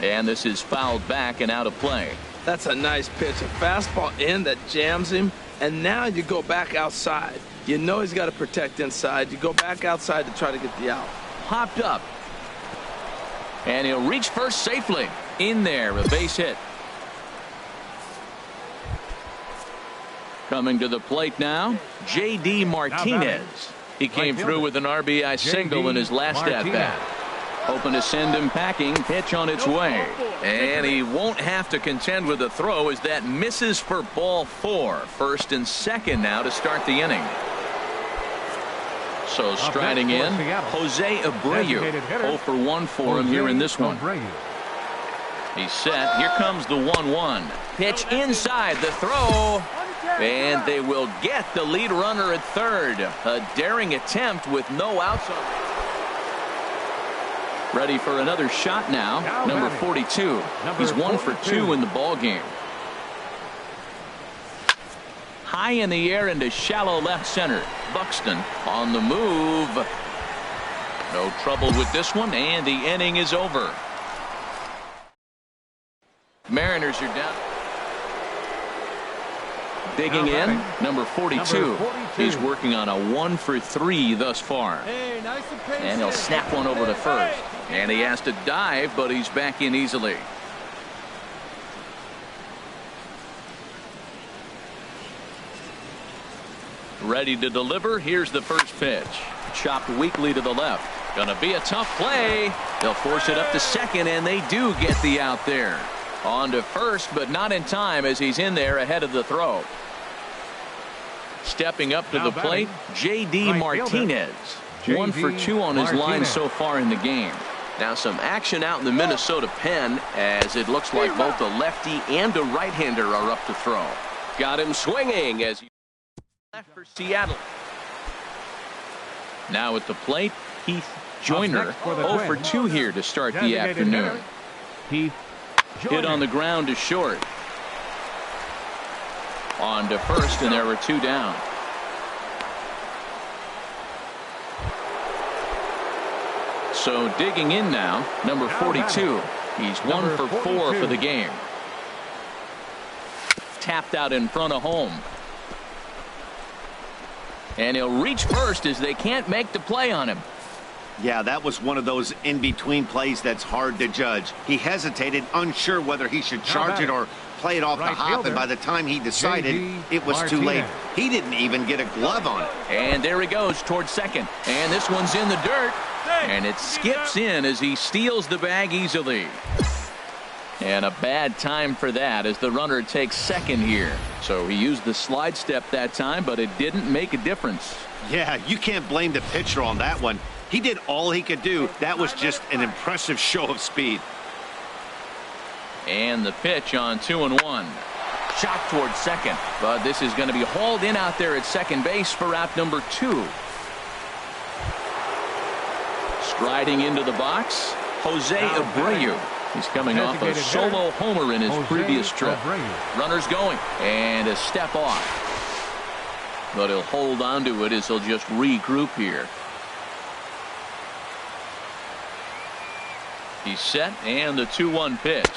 And this is fouled back and out of play. That's a nice pitch. A fastball in that jams him. And now you go back outside. You know he's got to protect inside. You go back outside to try to get the out. Popped up. And he'll reach first safely. In there, a base hit. Coming to the plate now, J.D. Martinez. He came through with an RBI single in his last at-bat. Hoping to send him packing. Pitch on its way. And he won't have to contend with a throw as that misses for ball 4. First and second now to start the inning. So striding in, Jose Abreu. 0 for 1 for him here in this one. He's set. Here comes the 1-1. Pitch inside the throw. And they will get the lead runner at third. A daring attempt with no outs on it. Ready for another shot now. Number 42. He's 1 for 2 in the ball game. High in the air into shallow left center. Buxton on the move. No trouble with this one, and the inning is over. Mariners are down. Digging in, number 42. He's working on a 1 for 3 thus far. And he'll snap one over to first. And he has to dive, but he's back in easily. Ready to deliver. Here's the first pitch. Chopped weakly to the left. Gonna be a tough play. They'll force it up to second, and they do get the out there. On to first, but not in time as he's in there ahead of the throw. Stepping up to the plate, J.D. Martinez. 1 for 2 on his line so far in the game. Now some action out in the Minnesota pen as it looks like both a lefty and a right-hander are up to throw. Got him swinging as he left for Seattle. Now at the plate, Heath Joyner. 0 for 2 here to start the afternoon. Hit on the ground to short. On to first, and there were 2 down. So digging in now, number 42. He's 1 for 4 for the game. Tapped out in front of home. And he'll reach first as they can't make the play on him. Yeah, that was one of those in-between plays that's hard to judge. He hesitated, unsure whether he should charge it or play it off the hop, and by the time he decided, it was too late. He didn't even get a glove on it. And there he goes towards second. And this one's in the dirt. And it skips in as he steals the bag easily. And a bad time for that as the runner takes second here. So he used the slide step that time, but it didn't make a difference. Yeah, you can't blame the pitcher on that one. He did all he could do. That was just an impressive show of speed. And the pitch on 2-1. Shot towards second. But this is going to be hauled in out there at second base for out number 2. Striding into the box, Jose Abreu. He's coming off a solo homer in his previous trip. Runners going, and a step off. But he'll hold on to it as he'll just regroup here. He's set, and the 2-1 pitch.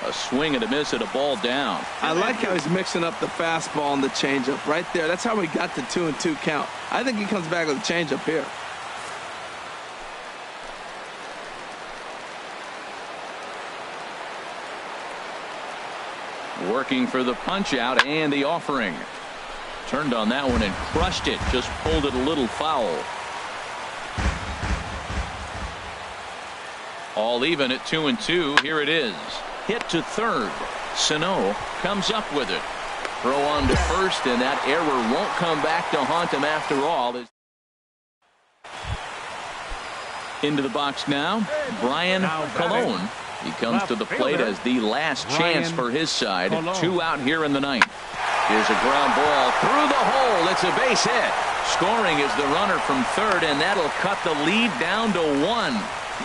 A swing and a miss at a ball down. I like how he's mixing up the fastball and the changeup right there. That's how we got the 2-2 count. I think he comes back with a changeup here. Working for the punch out and the offering. Turned on that one and crushed it. Just pulled it a little foul. All even at 2-2. Here it is. Hit to third. Sano comes up with it. Throw on to first, and that error won't come back to haunt him after all. Into the box now, Brian Colon. He comes to the plate as the last chance for his side. 2 out here in the ninth. Here's a ground ball through the hole. It's a base hit. Scoring is the runner from third, and that'll cut the lead down to 1.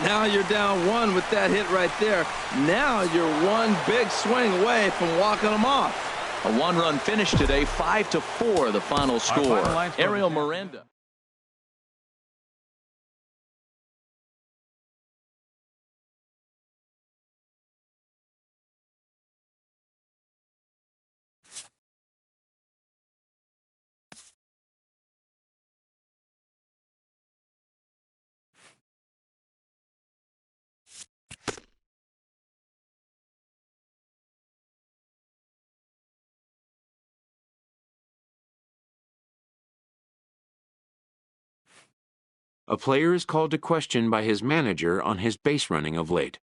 Now you're down 1 with that hit right there. Now you're one big swing away from walking them off. A 1-run finish today, 5-4 the final score. Ariel Miranda. A player is called to question by his manager on his base running of late.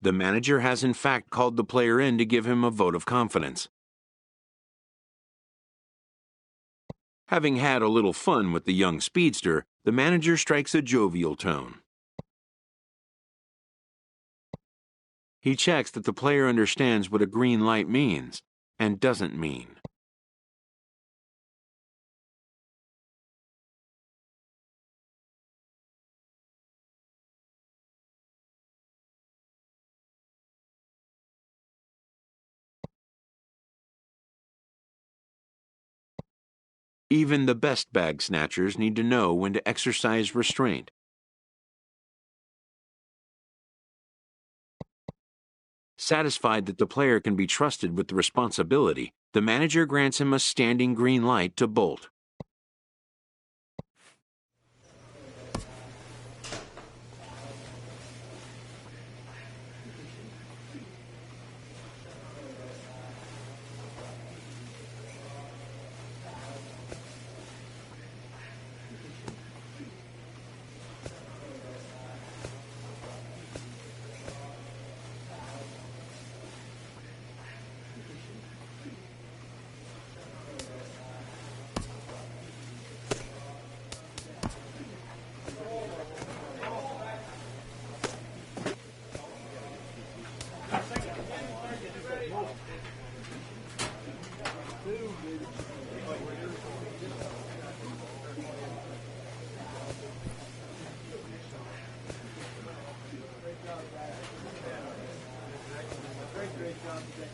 The manager has in fact called the player in to give him a vote of confidence. Having had a little fun with the young speedster, the manager strikes a jovial tone. He checks that the player understands what a green light means and doesn't mean. Even the best bag snatchers need to know when to exercise restraint. Satisfied that the player can be trusted with the responsibility, the manager grants him a standing green light to bolt. Great job today.